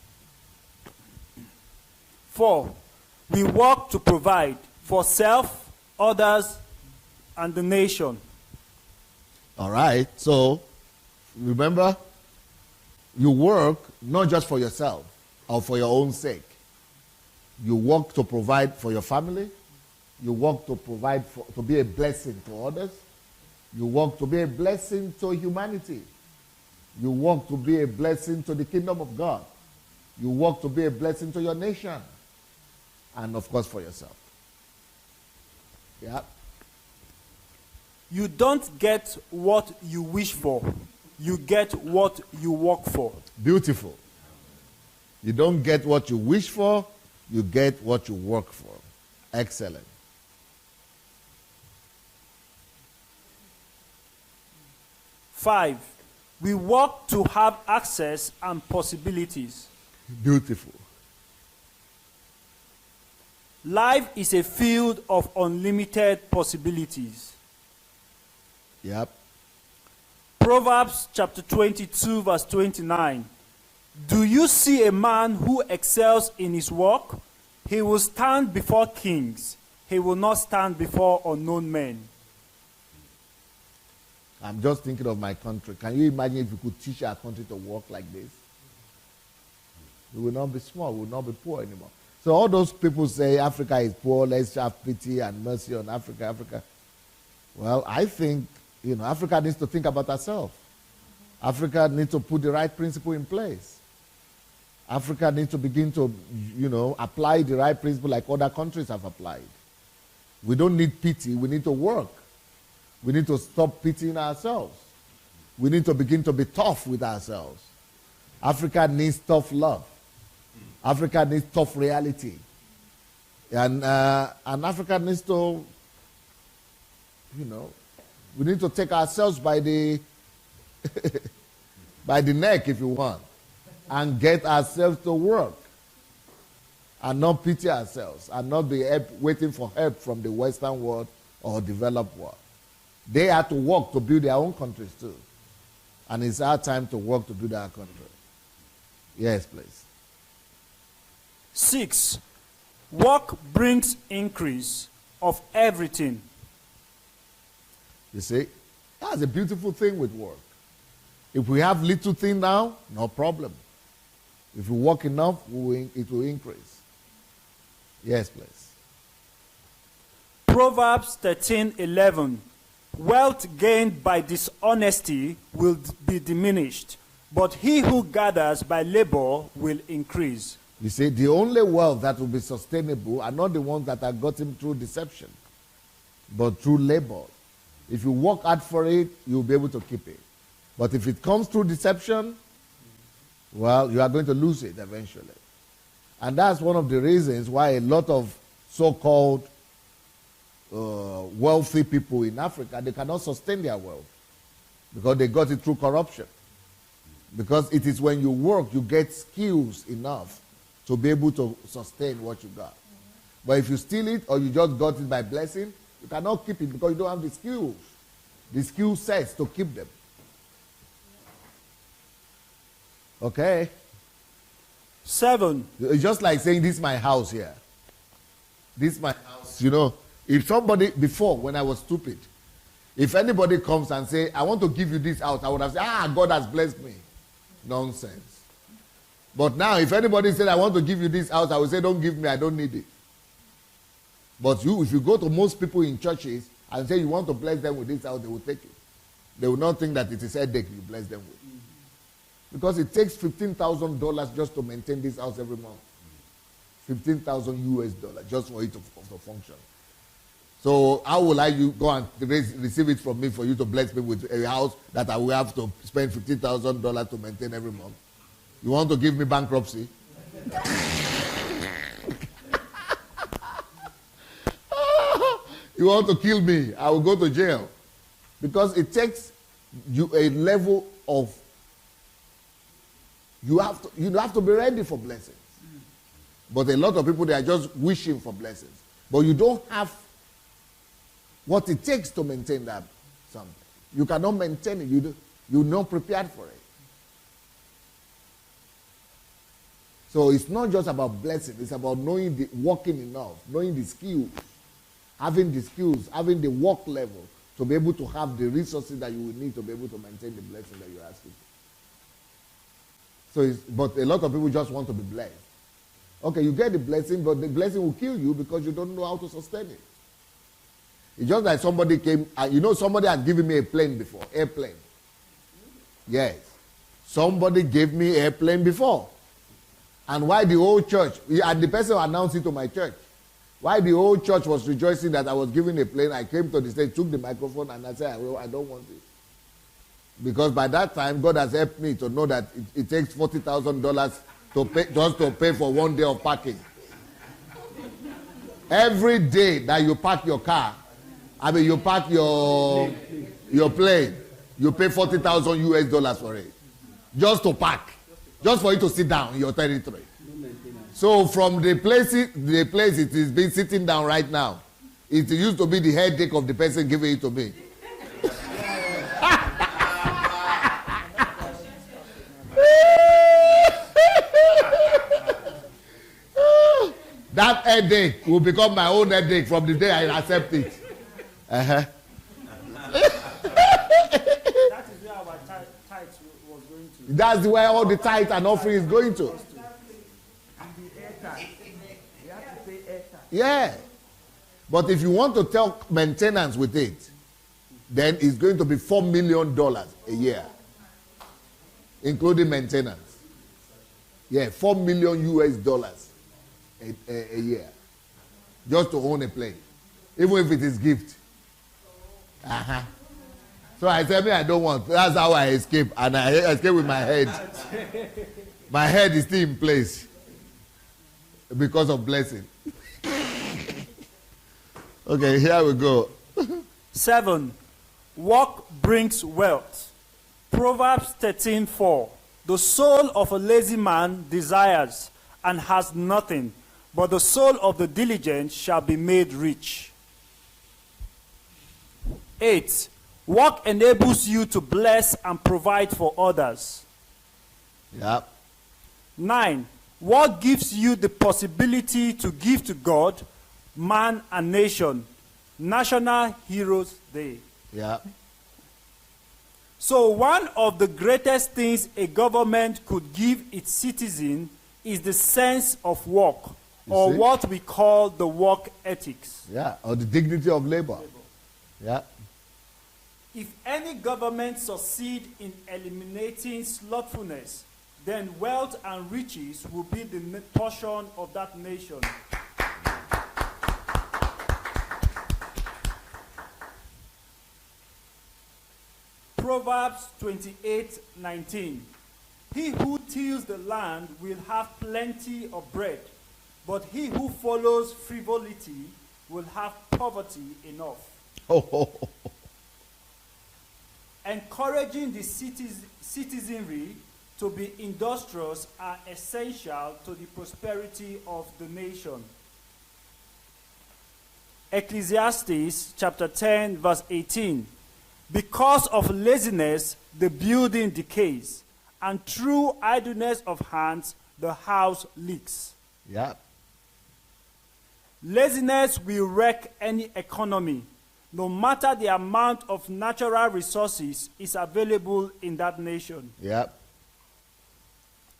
4, we work to provide for self, others, and the nation. All right. So, remember, you work not just for yourself or for your own sake. You work to provide for your family. You work to provide to be a blessing to others. You work to be a blessing to humanity. You work to be a blessing to the kingdom of God. You work to be a blessing to your nation. And of course for yourself. Yeah. You don't get what you wish for. You get what you work for. Beautiful. You don't get what you wish for. You get what you work for. Excellent. Five, we work to have access and possibilities. Beautiful. Life is a field of unlimited possibilities. Yep. Proverbs chapter 22, verse 29. Do you see a man who excels in his work? He will stand before kings. He will not stand before unknown men. I'm just thinking of my country. Can you imagine if we could teach our country to work like this? We will not be small. We will not be poor anymore. So all those people say Africa is poor, let's have pity and mercy on Africa. Well, I think, Africa needs to think about herself. Africa needs to put the right principle in place. Africa needs to begin to, apply the right principle like other countries have applied. We don't need pity. We need to work. We need to stop pitying ourselves. We need to begin to be tough with ourselves. Africa needs tough love. Africa needs tough reality. And Africa needs to, we need to take ourselves by the by the neck, if you want, and get ourselves to work and not pity ourselves and not be waiting for help from the Western world or developed world. They had to work to build their own countries too. And it's our time to work to build our country. Yes, please. 6. Work brings increase of everything. You see, that's a beautiful thing with work. If we have little thing now, no problem. If we work enough, it will increase. Yes, please. Proverbs 13:11. Wealth gained by dishonesty will be diminished, but he who gathers by labor will increase. You see, the only wealth that will be sustainable are not the ones that are gotten through deception, but through labor. If you work hard for it, you'll be able to keep it. But if it comes through deception, well, you are going to lose it eventually. And that's one of the reasons why a lot of so-called wealthy people in Africa, they cannot sustain their wealth because they got it through corruption. Because it is when you work, you get skills enough to be able to sustain what you got. But if you steal it or you just got it by blessing, you cannot keep it because you don't have the skills, the skill sets to keep them. Okay? 7. It's just like saying, this is my house here. This is my house. If somebody, before, when I was stupid, if anybody comes and say, I want to give you this house, I would have said, God has blessed me. Nonsense. But now, if anybody said, I want to give you this house, I would say, don't give me, I don't need it. But if you go to most people in churches and say you want to bless them with this house, they will take it. They will not think that it is a headache you bless them with. Because it takes $15,000 just to maintain this house every month. $15,000 US just for it to function. So how will I go and receive it from me for you to bless me with a house that I will have to spend $15,000 to maintain every month? You want to give me bankruptcy? You want to kill me? I will go to jail. Because it takes you a level of, you have to be ready for blessings. But a lot of people, they are just wishing for blessings. But you don't have what it takes to maintain that something. You cannot maintain it. You're not prepared for it. So it's not just about blessing. It's about working enough, knowing the skills, having the skills, having the work level to be able to have the resources that you will need to be able to maintain the blessing that you're asking for. So, but a lot of people just want to be blessed. Okay, you get the blessing, but the blessing will kill you because you don't know how to sustain it. It's just like somebody came, somebody had given me a plane before, airplane. Yes. Somebody gave me airplane before. And why the whole church, and the person announced it to my church, why the whole church was rejoicing that I was given a plane, I came to the stage, took the microphone, and I said, I don't want it. Because by that time, God has helped me to know that it takes $40,000 to pay, just to pay for 1 day of parking. Every day that you park your car, you park your plane, you pay $40,000 for it. Just to park. Just for you to sit down in your territory. So from the place it is being sitting down right now, it used to be the headache of the person giving it to me. That headache will become my own headache from the day I accept it. That is where our tithe was going to. That's where all the tithe and offering is going to. Yeah. But if you want to tell maintenance with it, then it's going to be $4 million a year, including maintenance. Yeah, $4 million a year, just to own a plane, even if it is gift. So I said, I don't want. That's how I escape, and I escape with my head. My head is still in place because of blessing. Okay, here we go. 7. Work brings wealth. Proverbs 13:4. The soul of a lazy man desires and has nothing, but the soul of the diligent shall be made rich. 8. Work enables you to bless and provide for others. Yeah. 9. Work gives you the possibility to give to God, man, and nation. National Heroes Day. Yeah. So one of the greatest things a government could give its citizen is the sense of work, or what we call the work ethics. Yeah, or the dignity of labor. Yeah. If any government succeed in eliminating slothfulness, then wealth and riches will be the portion of that nation. Proverbs 28:19. He who tills the land will have plenty of bread, but he who follows frivolity will have poverty enough. Encouraging the citizenry to be industrious are essential to the prosperity of the nation. Ecclesiastes chapter 10 verse 18. Because of laziness, the building decays, and through idleness of hands, the house leaks. Yeah. Laziness will wreck any economy, no matter the amount of natural resources is available in that nation. Yeah.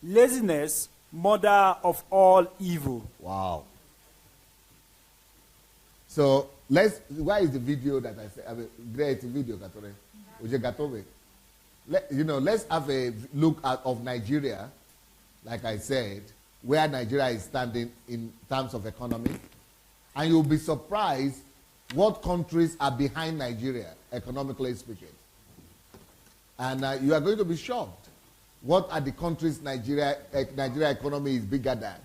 Laziness, mother of all evil. Wow. So why is the video that I said? Great video, let's have a look of Nigeria, like I said, where Nigeria is standing in terms of economy, and you'll be surprised what countries are behind Nigeria, economically speaking. And you are going to be shocked. What are the countries Nigeria economy is bigger than?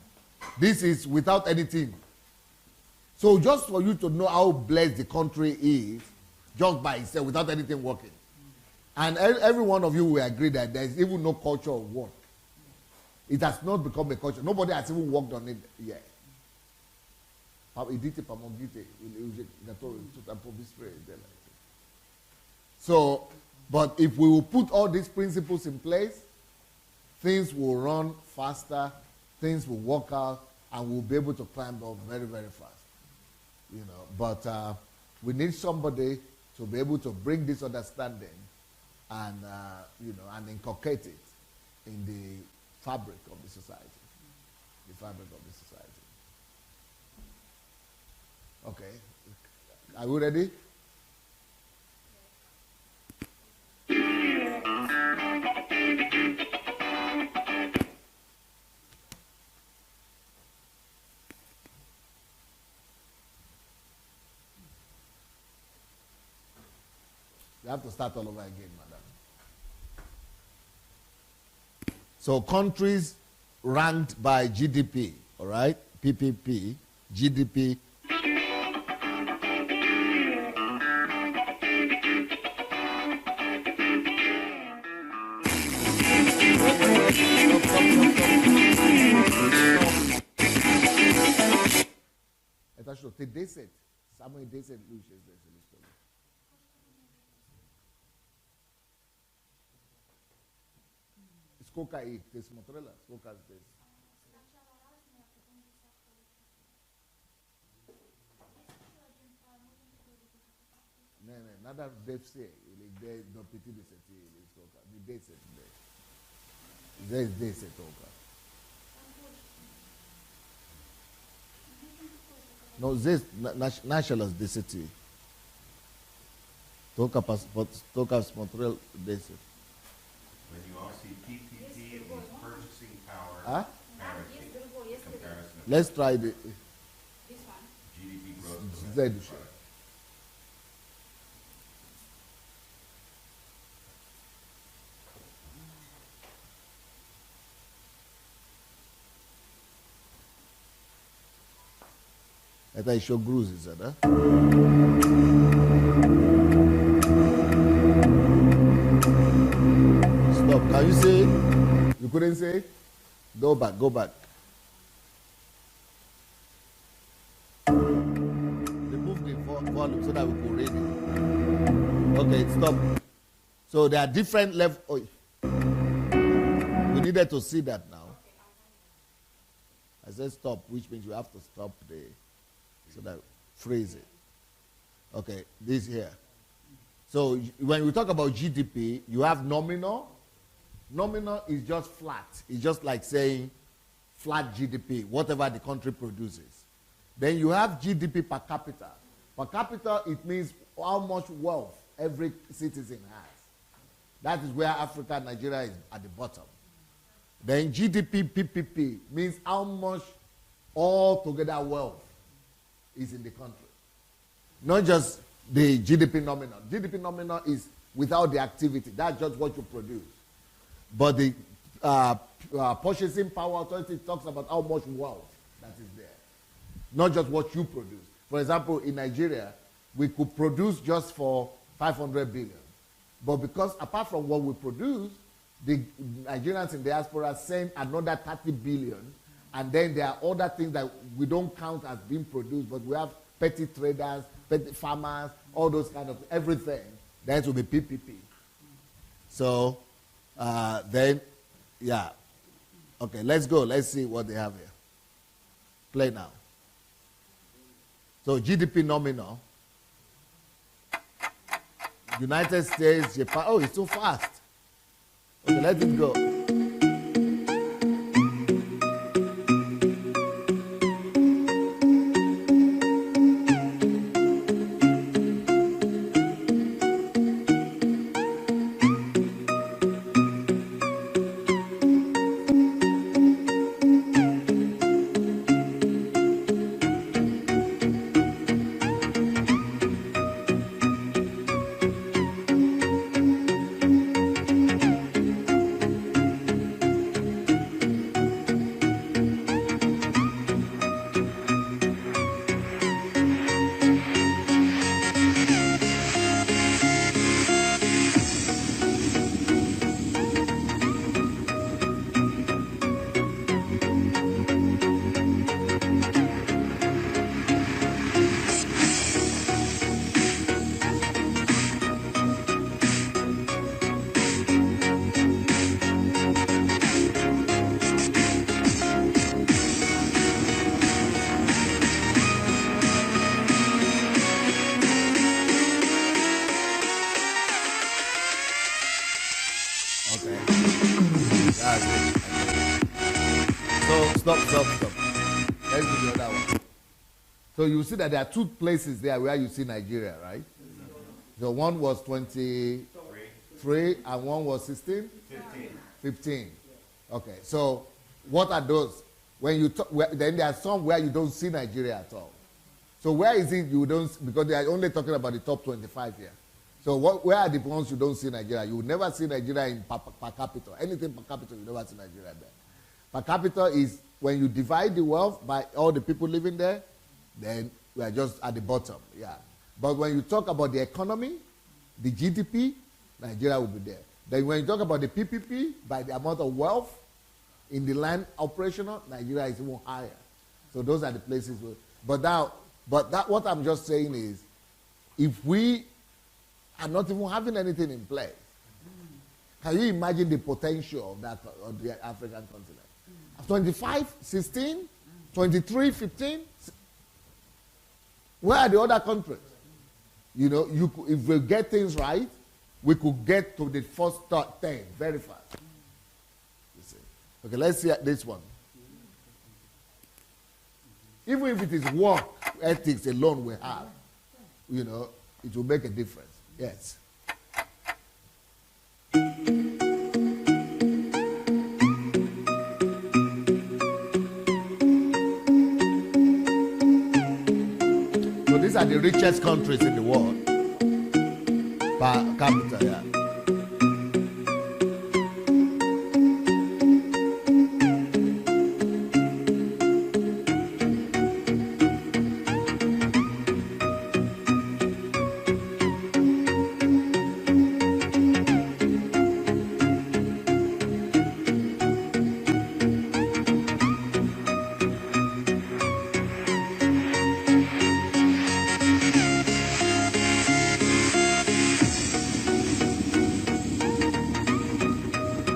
This is without anything. So just for you to know how blessed the country is, just by itself, without anything working. And every one of you will agree that there is even no culture of work. It has not become a culture. Nobody has even worked on it yet. So, but if we will put all these principles in place, things will run faster, things will work out, and we'll be able to climb up very, very fast. you know. But we need somebody to be able to bring this understanding and, you know, and inculcate it in the fabric of the society. The fabric of the society. Okay. Are we ready? You have to start all over again, madam. So countries ranked by GDP, all right? PPP, GDP. Acho que tem D7. Samuel D7 luces desse listou. Skoka aí, desse motorela, skoka desse. Não, nada deve ser. Ele deve do petit de cette, ele skoka. De D7 D7 toca. No, this nationals de city. Toca Montreal desse. When you all see PPP, it means purchasing power Huh? parity. Comparison of Let's try the GDP growth. Z. Esta é show cruzes, né? Stop. Can you say it? You couldn't say it? Go back. Remove the volume so that we can read it. Okay, stop. So there are different levels. Oh, we needed to see that now. I said stop, which means you have to stop so that phrase it. Okay, this here. So when we talk about GDP, you have nominal. Nominal is just flat. It's just like saying flat GDP, whatever the country produces. Then you have GDP per capita. Per capita, it means how much wealth every citizen has. That is where Africa and Nigeria is at the bottom. Then GDP PPP means how much altogether wealth is in the country. Not just the GDP nominal. GDP nominal is without the activity. That's just what you produce. But the purchasing power authority talks about how much wealth that is there. Not just what you produce. For example, in Nigeria, we could produce just for 500 billion. But because apart from what we produce, the Nigerians in diaspora send another 30 billion. And then there are other things that we don't count as being produced, but we have petty traders, petty farmers, all those kind of everything. That will be PPP. So then, yeah. Okay, let's go. Let's see what they have here. Play now. So GDP nominal. United States, Japan. Oh, it's too fast. Okay, let it go. Stop. Let's do the other one. So you see that there are two places there where you see Nigeria, right? So one was 23 and one was 16? 15. Okay, so what are those? When you then there are some where you don't see Nigeria at all. So where is it you don't, because they are only talking about the top 25 here. So where are the ones you don't see Nigeria? You will never see Nigeria in per capita. Anything per capita, you never see Nigeria there. Per capita is when you divide the wealth by all the people living there, then we are just at the bottom, yeah. But when you talk about the economy, the GDP, Nigeria will be there. Then when you talk about the PPP, by the amount of wealth in the land operational, Nigeria is even higher. So those are the places where, what I'm just saying is, if we are not even having anything in place, can you imagine the potential of that, of the African continent? 25, 16, 23, 15, where are the other countries? You know, if we get things right, we could get to the first 10 very fast. You see. Okay, let's see this one. Even if it is work ethics alone we have, you know, it will make a difference. Yes. So these are the richest countries in the world per capita, yeah.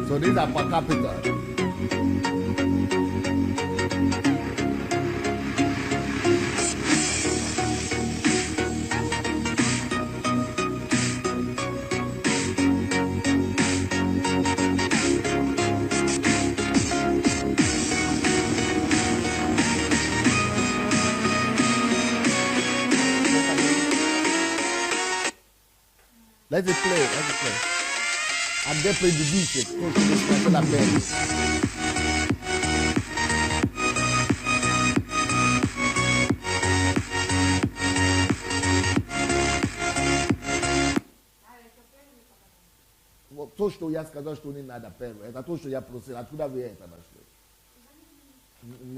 So these are per capita. Let it play, let it play. I'm definitely the DJ. Go to this particular band. To što ja сказал, что не надо первое. Это то, что я просил. Откуда вы это нашли?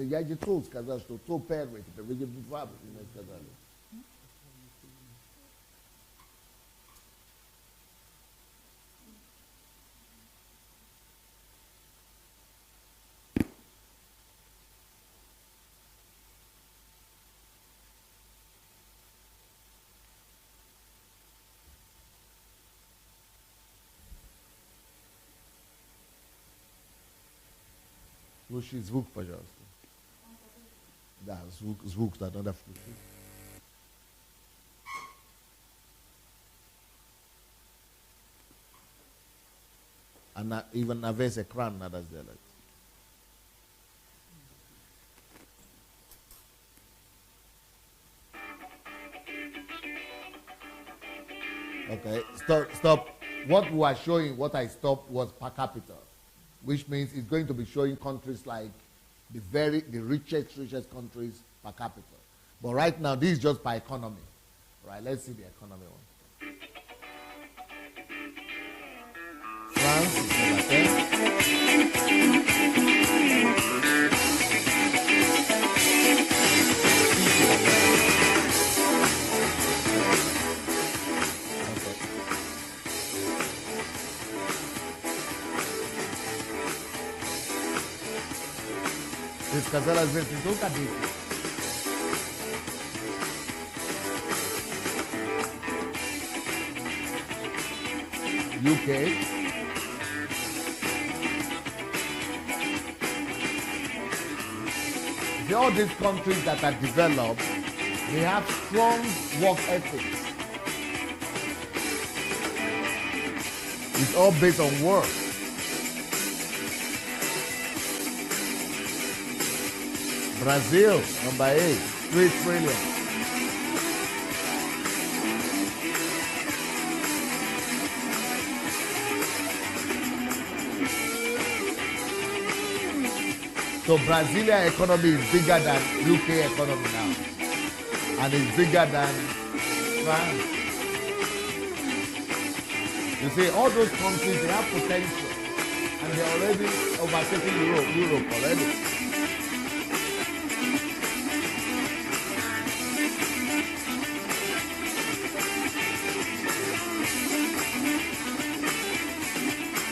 Я же то сказал, что то первое. Вы же два мне сказали. Слушай звук, пожалуйста. Да, звук надо включить. Even на весь экран надо сделать. Okay, stop. What we are showing, what I stopped was per capita, which means it's going to be showing countries like the richest countries per capita. But right now, this is just by economy. Right, let's see the economy one. France is number 10. Сказала, что только UK. All these countries that are developed, they have strong work ethics. It's all based on work. Brazil, number 8, 3 trillion. So Brazilian economy is bigger than UK economy now. And it's bigger than France. You see, all those countries, they have potential. And they're already overtaking Europe already.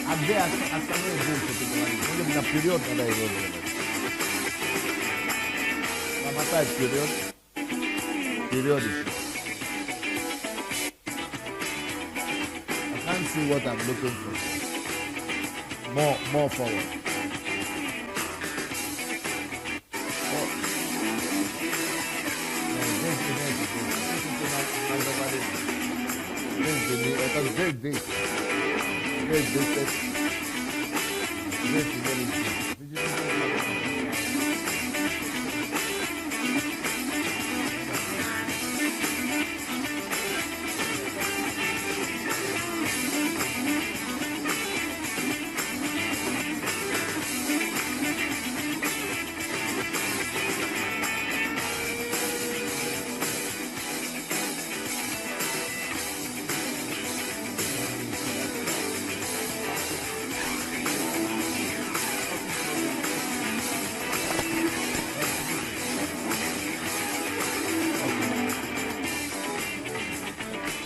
And they are coming in a period that I wrote. Period. I can't see what I'm looking for. More forward.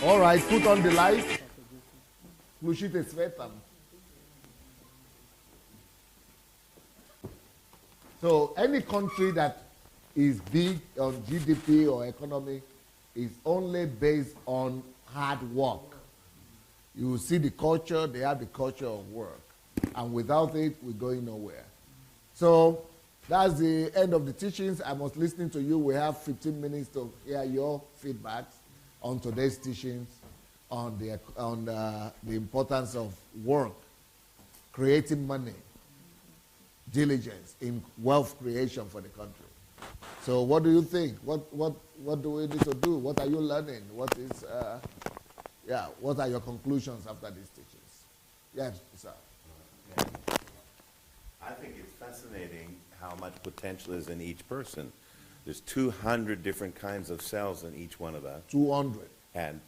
All right, put on the light. Включите света. So any country that is big on GDP or economy is only based on hard work. You will see the culture, they have the culture of work. And without it, we're going nowhere. So that's the end of the teachings. I was listening to you. We have 15 minutes to hear your feedbacks on today's teachings on the importance of work, creating money, diligence in wealth creation for the country. So what do you think? What do we need to do? What are you learning? What are your conclusions after these teachings? Yes, sir. I think it's fascinating how much potential is in each person. There's 200 different kinds of cells in each one of us. 200. And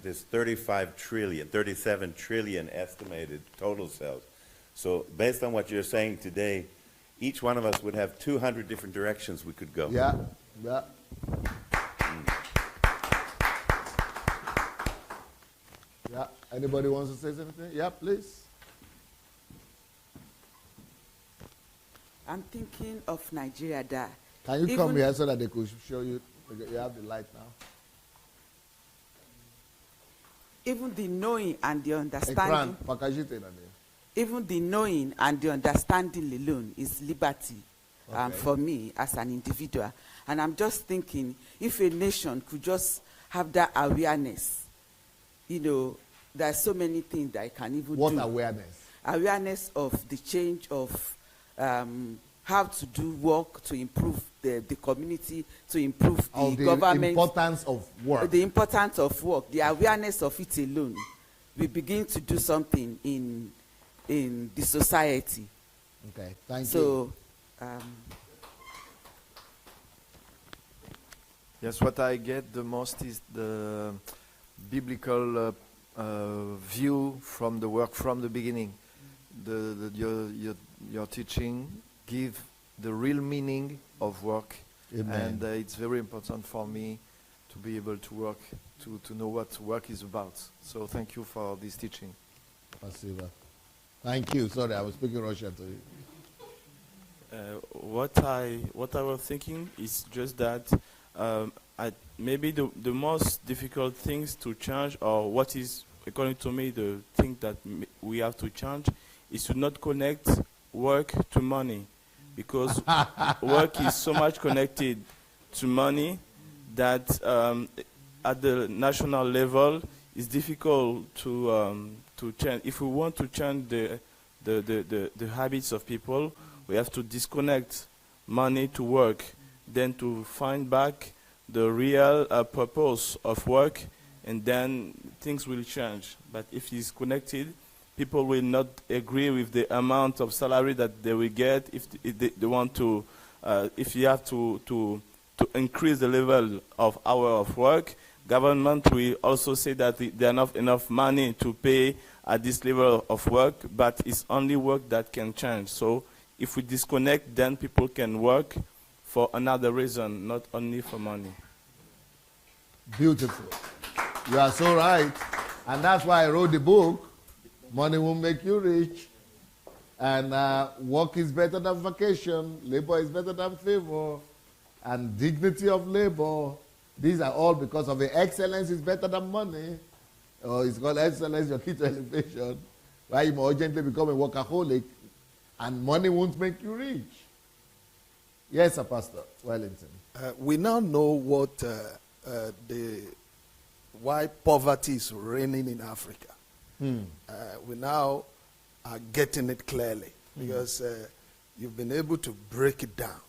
there's 37 trillion estimated total cells. So based on what you're saying today, each one of us would have 200 different directions we could go. Yeah. Yeah. Anybody wants to say something? Yeah, please. I'm thinking of Nigeria that. Can you come here so that they could show you? You have the light now. Even the knowing and the understanding. Even the knowing and the understanding alone is liberty for me as an individual. And I'm just thinking, if a nation could just have that awareness, there are so many things that I can even do. What awareness? Awareness of the change of how to do work to improve the community, to improve the government. The importance of work. The importance of work, the awareness of it alone, we begin to do something in the society. Okay, thank you. So, yes, what I get the most is the biblical view from the work from the beginning. Your teaching give the real meaning of work. Amen. And it's very important for me to be able to work, to know what work is about. So thank you for this teaching. Спасибо. Thank you. Sorry, I was speaking Russian to you. What I was thinking is just that maybe the most difficult things to change, or what is, according to me, the thing that we have to change, is to not connect work to money, because work is so much connected to money that at the national level it's difficult to change. If we want to change the habits of people, we have to disconnect money to work than to find back the real purpose of work, and then things will change. But if it's connected, people will not agree with the amount of salary that they will get if they want to, if you have to increase the level of hour of work. Government will also say that there are not enough money to pay at this level of work, but it's only work that can change. So if we disconnect, then people can work for another reason, not only for money. Beautiful. You are so right. And that's why I wrote the book, Money Won't Make You Rich. And work is better than vacation. Labor is better than favor. And dignity of labor. These are all because of the excellence is better than money. Or it's called excellence, your key to elevation. Why you more urgently become a workaholic. And money won't make you rich. Yes, Sir Pastor Wellington. We now know what why poverty is reigning in Africa. We now are getting it clearly because you've been able to break it down,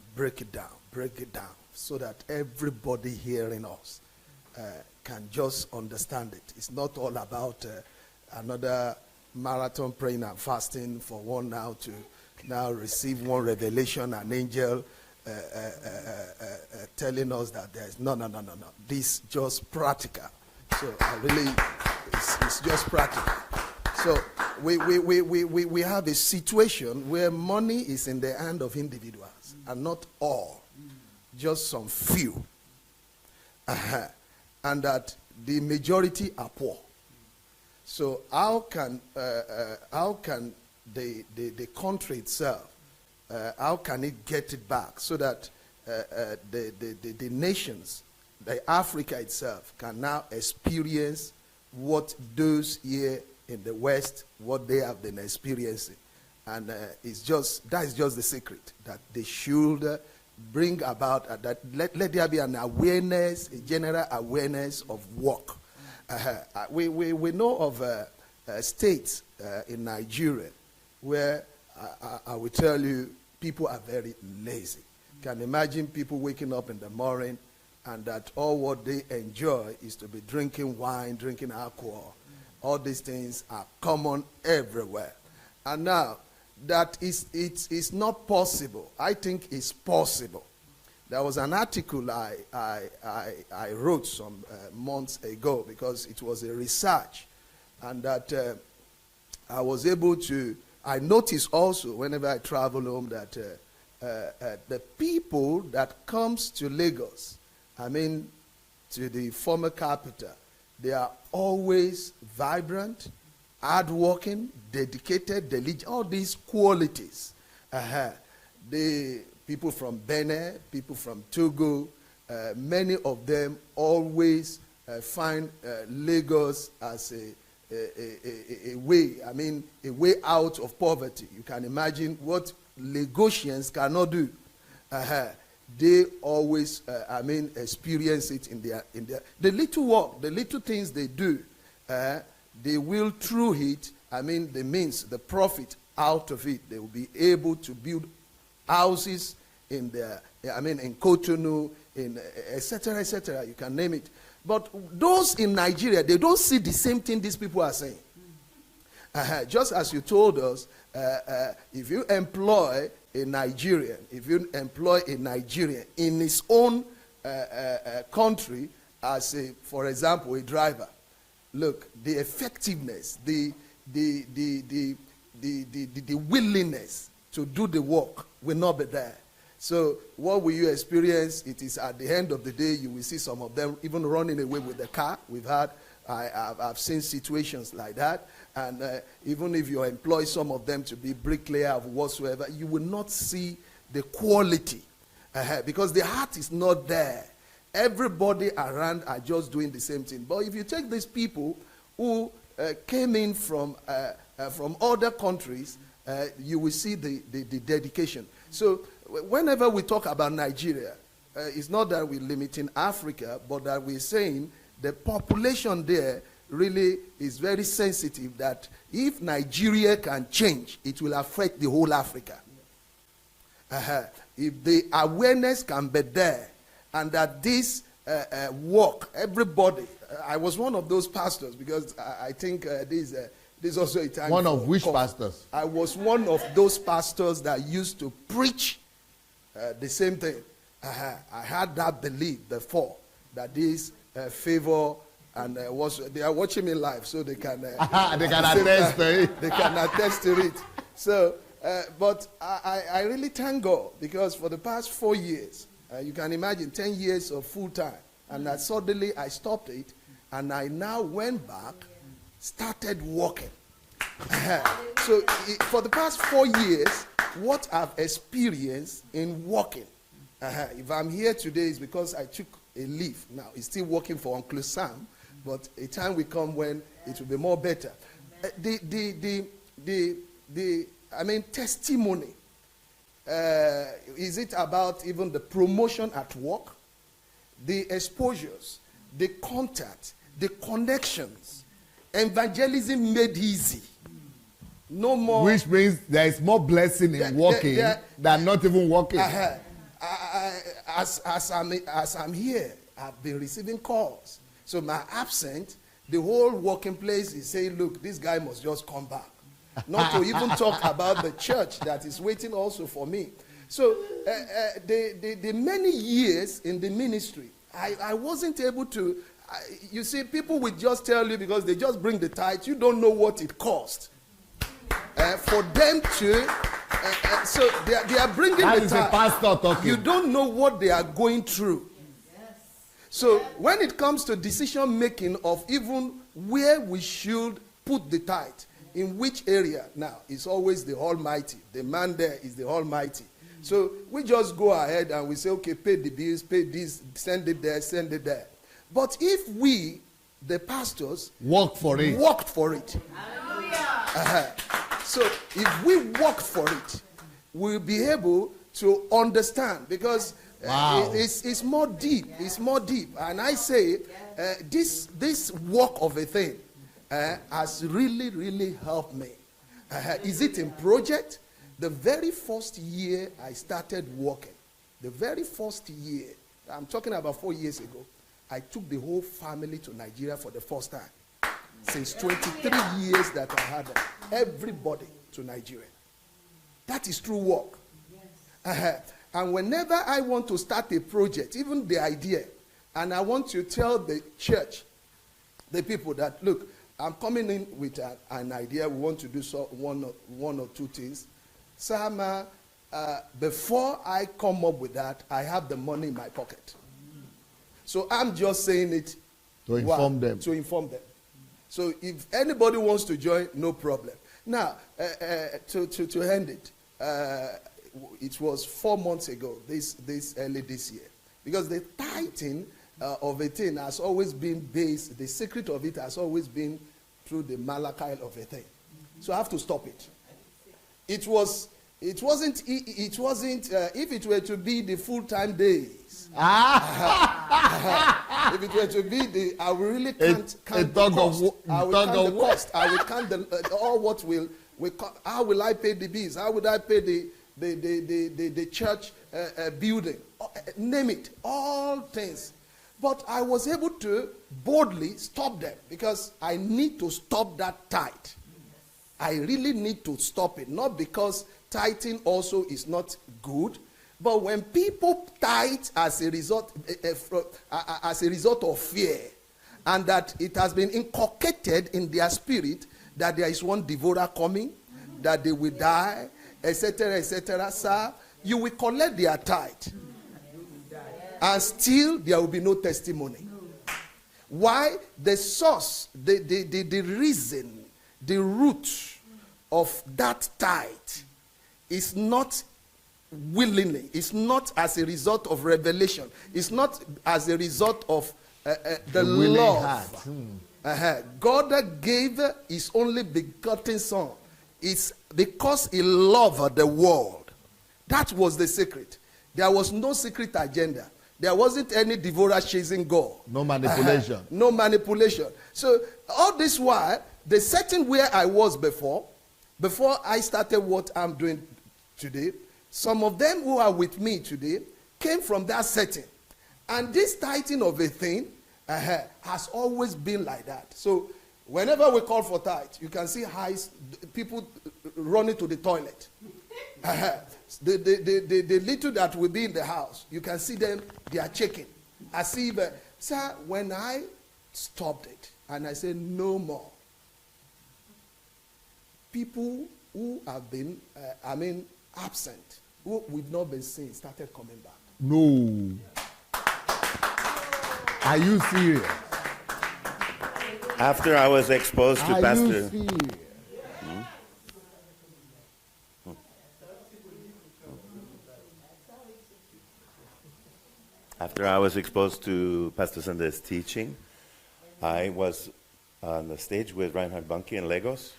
so that everybody hearing us can just understand it. It's not all about another marathon praying and fasting for one now to now receive one revelation, an angel telling us that there's no. This just practical. So I really, it's just practical. So we have a situation where money is in the hand of individuals, and not all, just some few, and that the majority are poor. So how can the country itself, how can it get it back so that the nations, the Africa itself, can now experience what those here in the West, what they have been experiencing? And that is just the secret, that they should bring about, that let there be an awareness, a general awareness of work. We know of states in Nigeria where I will tell you, people are very lazy. You can imagine people waking up in the morning and that all what they enjoy is to be drinking wine, drinking alcohol. All these things are common everywhere. And now, it's not possible. I think it's possible. There was an article I wrote some months ago because it was a research, and that I was able to, I noticed also whenever I travel home that the people that comes to Lagos, I mean to the former capital, they are always vibrant, hardworking, dedicated, diligent, all these qualities. The people from Benin, people from Togo, many of them always find Lagos as a way, I mean, a way out of poverty. You can imagine what Lagosians cannot do. They always, experience it in their the little work, the little things they do. They will through it, the means, the profit out of it. They will be able to build houses in in Cotonou, in etc., you can name it. But those in Nigeria, they don't see the same thing these people are saying. Just as you told us, if you employ a Nigerian, in his own country as for example, a driver, look, the effectiveness, the willingness to do the work will not be there. So what will you experience? It is at the end of the day, you will see some of them even running away with the car. I've seen situations like that. And even if you employ some of them to be bricklayer or whatsoever, you will not see the quality because the heart is not there. Everybody around are just doing the same thing. But if you take these people who came in from other countries, you will see the dedication. So whenever we talk about Nigeria, it's not that we're limiting Africa, but that we're saying the population there really is very sensitive, that if Nigeria can change, it will affect the whole Africa. If the awareness can be there, and that this work, everybody, I was one of those pastors, because I think this is also a time. One of which pastors? I was one of those pastors that used to preach the same thing. I had that belief before, that this favor, and they are watching me live, so they can they can attest to it. They can attest to it. So, but I really thank God, because for the past 4 years, you can imagine 10 years of full time, and suddenly I stopped it, and I now went back, started working. So for the past 4 years, what I've experienced in working, if I'm here today, is because I took a leave. Now it's still working for Uncle Sam, but a time will come when it will be more better. Testimony. Is it about even the promotion at work, the exposures, the contact, the connections? Evangelism made easy. No more. Which means there is more blessing in working than not even working. As I'm here, I've been receiving calls. So my absence, the whole working place is saying, look, this guy must just come back. Not to even talk about the church that is waiting also for me. So the many years in the ministry, I wasn't able to. You see, people will just tell you, because they just bring the tithe. You don't know what it cost for them to. So they are bringing that the is tithe. A pastor talking. You don't know what they are going through. So when it comes to decision making of even where we should put the tithe, in which area, now it's always the Almighty. The man there is the Almighty. So we just go ahead and we say, okay, pay the bills, pay this, send it there, send it there. But if we, the pastors, worked for it. So if we work for it, we'll be able to understand, because it's more deep. It's more deep. And I say this work of a thing has really, really helped me. Is it in project? The very first year I started working, the very first year, I'm talking about 4 years ago, I took the whole family to Nigeria for the first time. Since 23 years that I had everybody to Nigeria. That is true work. And whenever I want to start a project, even the idea, and I want to tell the church, the people that, look, I'm coming in with an idea, we want to do one or two things. Sama, before I come up with that, I have the money in my pocket. So I'm just saying it to inform them. To inform them. So if anybody wants to join, no problem. Now, to end it, it was 4 months ago, early this year. Because the tithing of a thing has always been based, the secret of it has always been through the Malachi of a thing. So I have to stop it. It wasn't, if it were to be the full-time days. If it were to be I will really count the cost. I will count the cost. I will count all what will, how will I pay the bills? How would I pay the church building? Name it, all things. But I was able to boldly stop them, because I need to stop that tithe. I really need to stop it, not because tithing also is not good, but when people tithe as a result of fear, and that it has been inculcated in their spirit that there is one devourer coming, that they will die, etc., sir, you will collect their tithe, and still there will be no testimony. Why? The source, the reason, the root of that tithe is not willingly. It's not as a result of revelation. It's not as a result of the love. God gave his only begotten son. It's because he loved the world. That was the secret. There was no secret agenda. There wasn't any devourer chasing God. No manipulation. No manipulation. So all this while, the setting where I was before I started what I'm doing today, Some of them who are with me today came from that setting. And this tithing of a thing has always been like that. So whenever we call for tithe, you can see people running to the toilet. The little that will be in the house, you can see them, they are checking. As if, sir, when I stopped it, and I said, no more. People who have been, absent, who we've not been seeing, started coming back. No. Are you serious? After I was exposed to Pastor... Are you serious? After I was exposed to Pastor Sunday's teaching, I was on the stage with Reinhard Bunke in Lagos,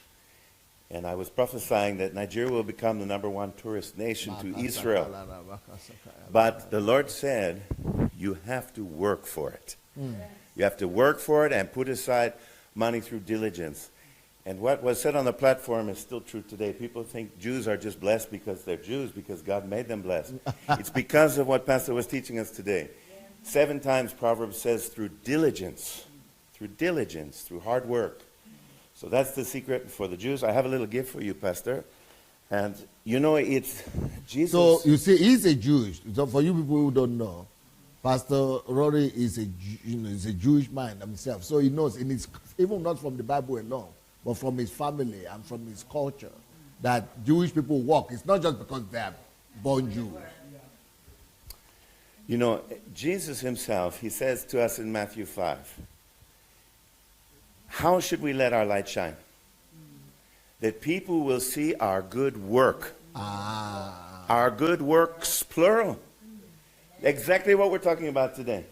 and I was prophesying that Nigeria will become the #1 tourist nation to Israel. But the Lord said, you have to work for it. You have to work for it and put aside money through diligence. And what was said on the platform is still true today. People think Jews are just blessed because they're Jews, because God made them blessed. It's because of what Pastor was teaching us today. 7 times Proverbs says through diligence, through hard work. So that's the secret for the Jews. I have a little gift for you, Pastor. And you know, it's Jesus. So you see, he's a Jewish. So for you people who don't know, Pastor Rory is a Jewish man himself. So he knows, and it's even not from the Bible alone, but from his family and from his culture, that Jewish people walk. It's not just because they are born Jews. You know, Jesus himself, he says to us in Matthew 5, how should we let our light shine? That people will see our good work. Our good works, plural. Exactly what we're talking about today.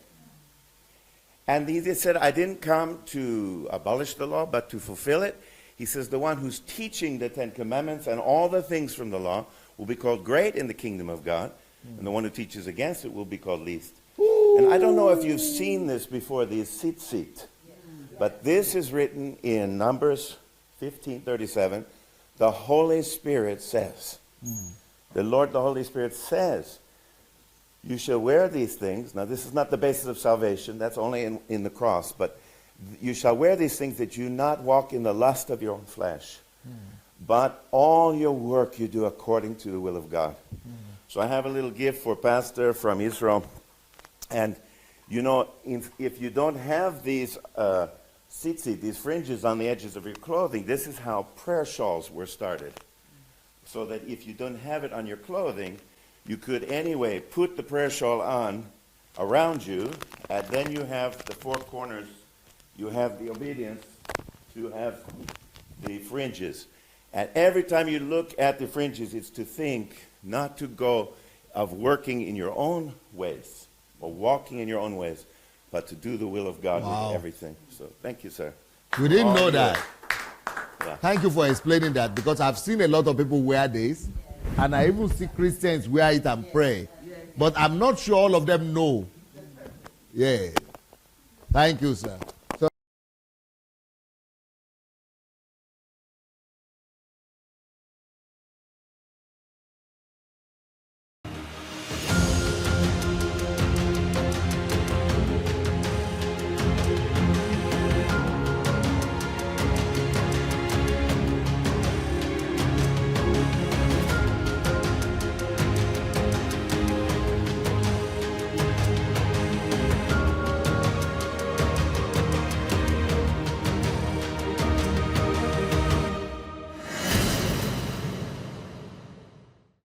And he said, I didn't come to abolish the law, but to fulfill it. He says, the one who's teaching the 10 Commandments and all the things from the law will be called great in the kingdom of God. And the one who teaches against it will be called least. And I don't know if you've seen this before, these tzitzit. But this is written in Numbers 15:37. The Holy Spirit says, the Lord, the Holy Spirit says, you shall wear these things. Now, this is not the basis of salvation. That's only in the cross. But you shall wear these things that you not walk in the lust of your own flesh. But all your work you do according to the will of God. So I have a little gift for Pastor from Israel. And, you know, if you don't have these tzitzit, these fringes on the edges of your clothing, this is how prayer shawls were started. So that if you don't have it on your clothing, you could anyway put the prayer shawl on around you, and then you have the 4 corners, you have the obedience to have the fringes. And every time you look at the fringes, it's to think, not to go of working in your own ways, or walking in your own ways, but to do the will of God with everything. So thank you, sir. We didn't know that. Yeah. Thank you for explaining that, because I've seen a lot of people wear this, and I even see Christians wear it and pray. But I'm not sure all of them know. Yeah. Thank you, sir.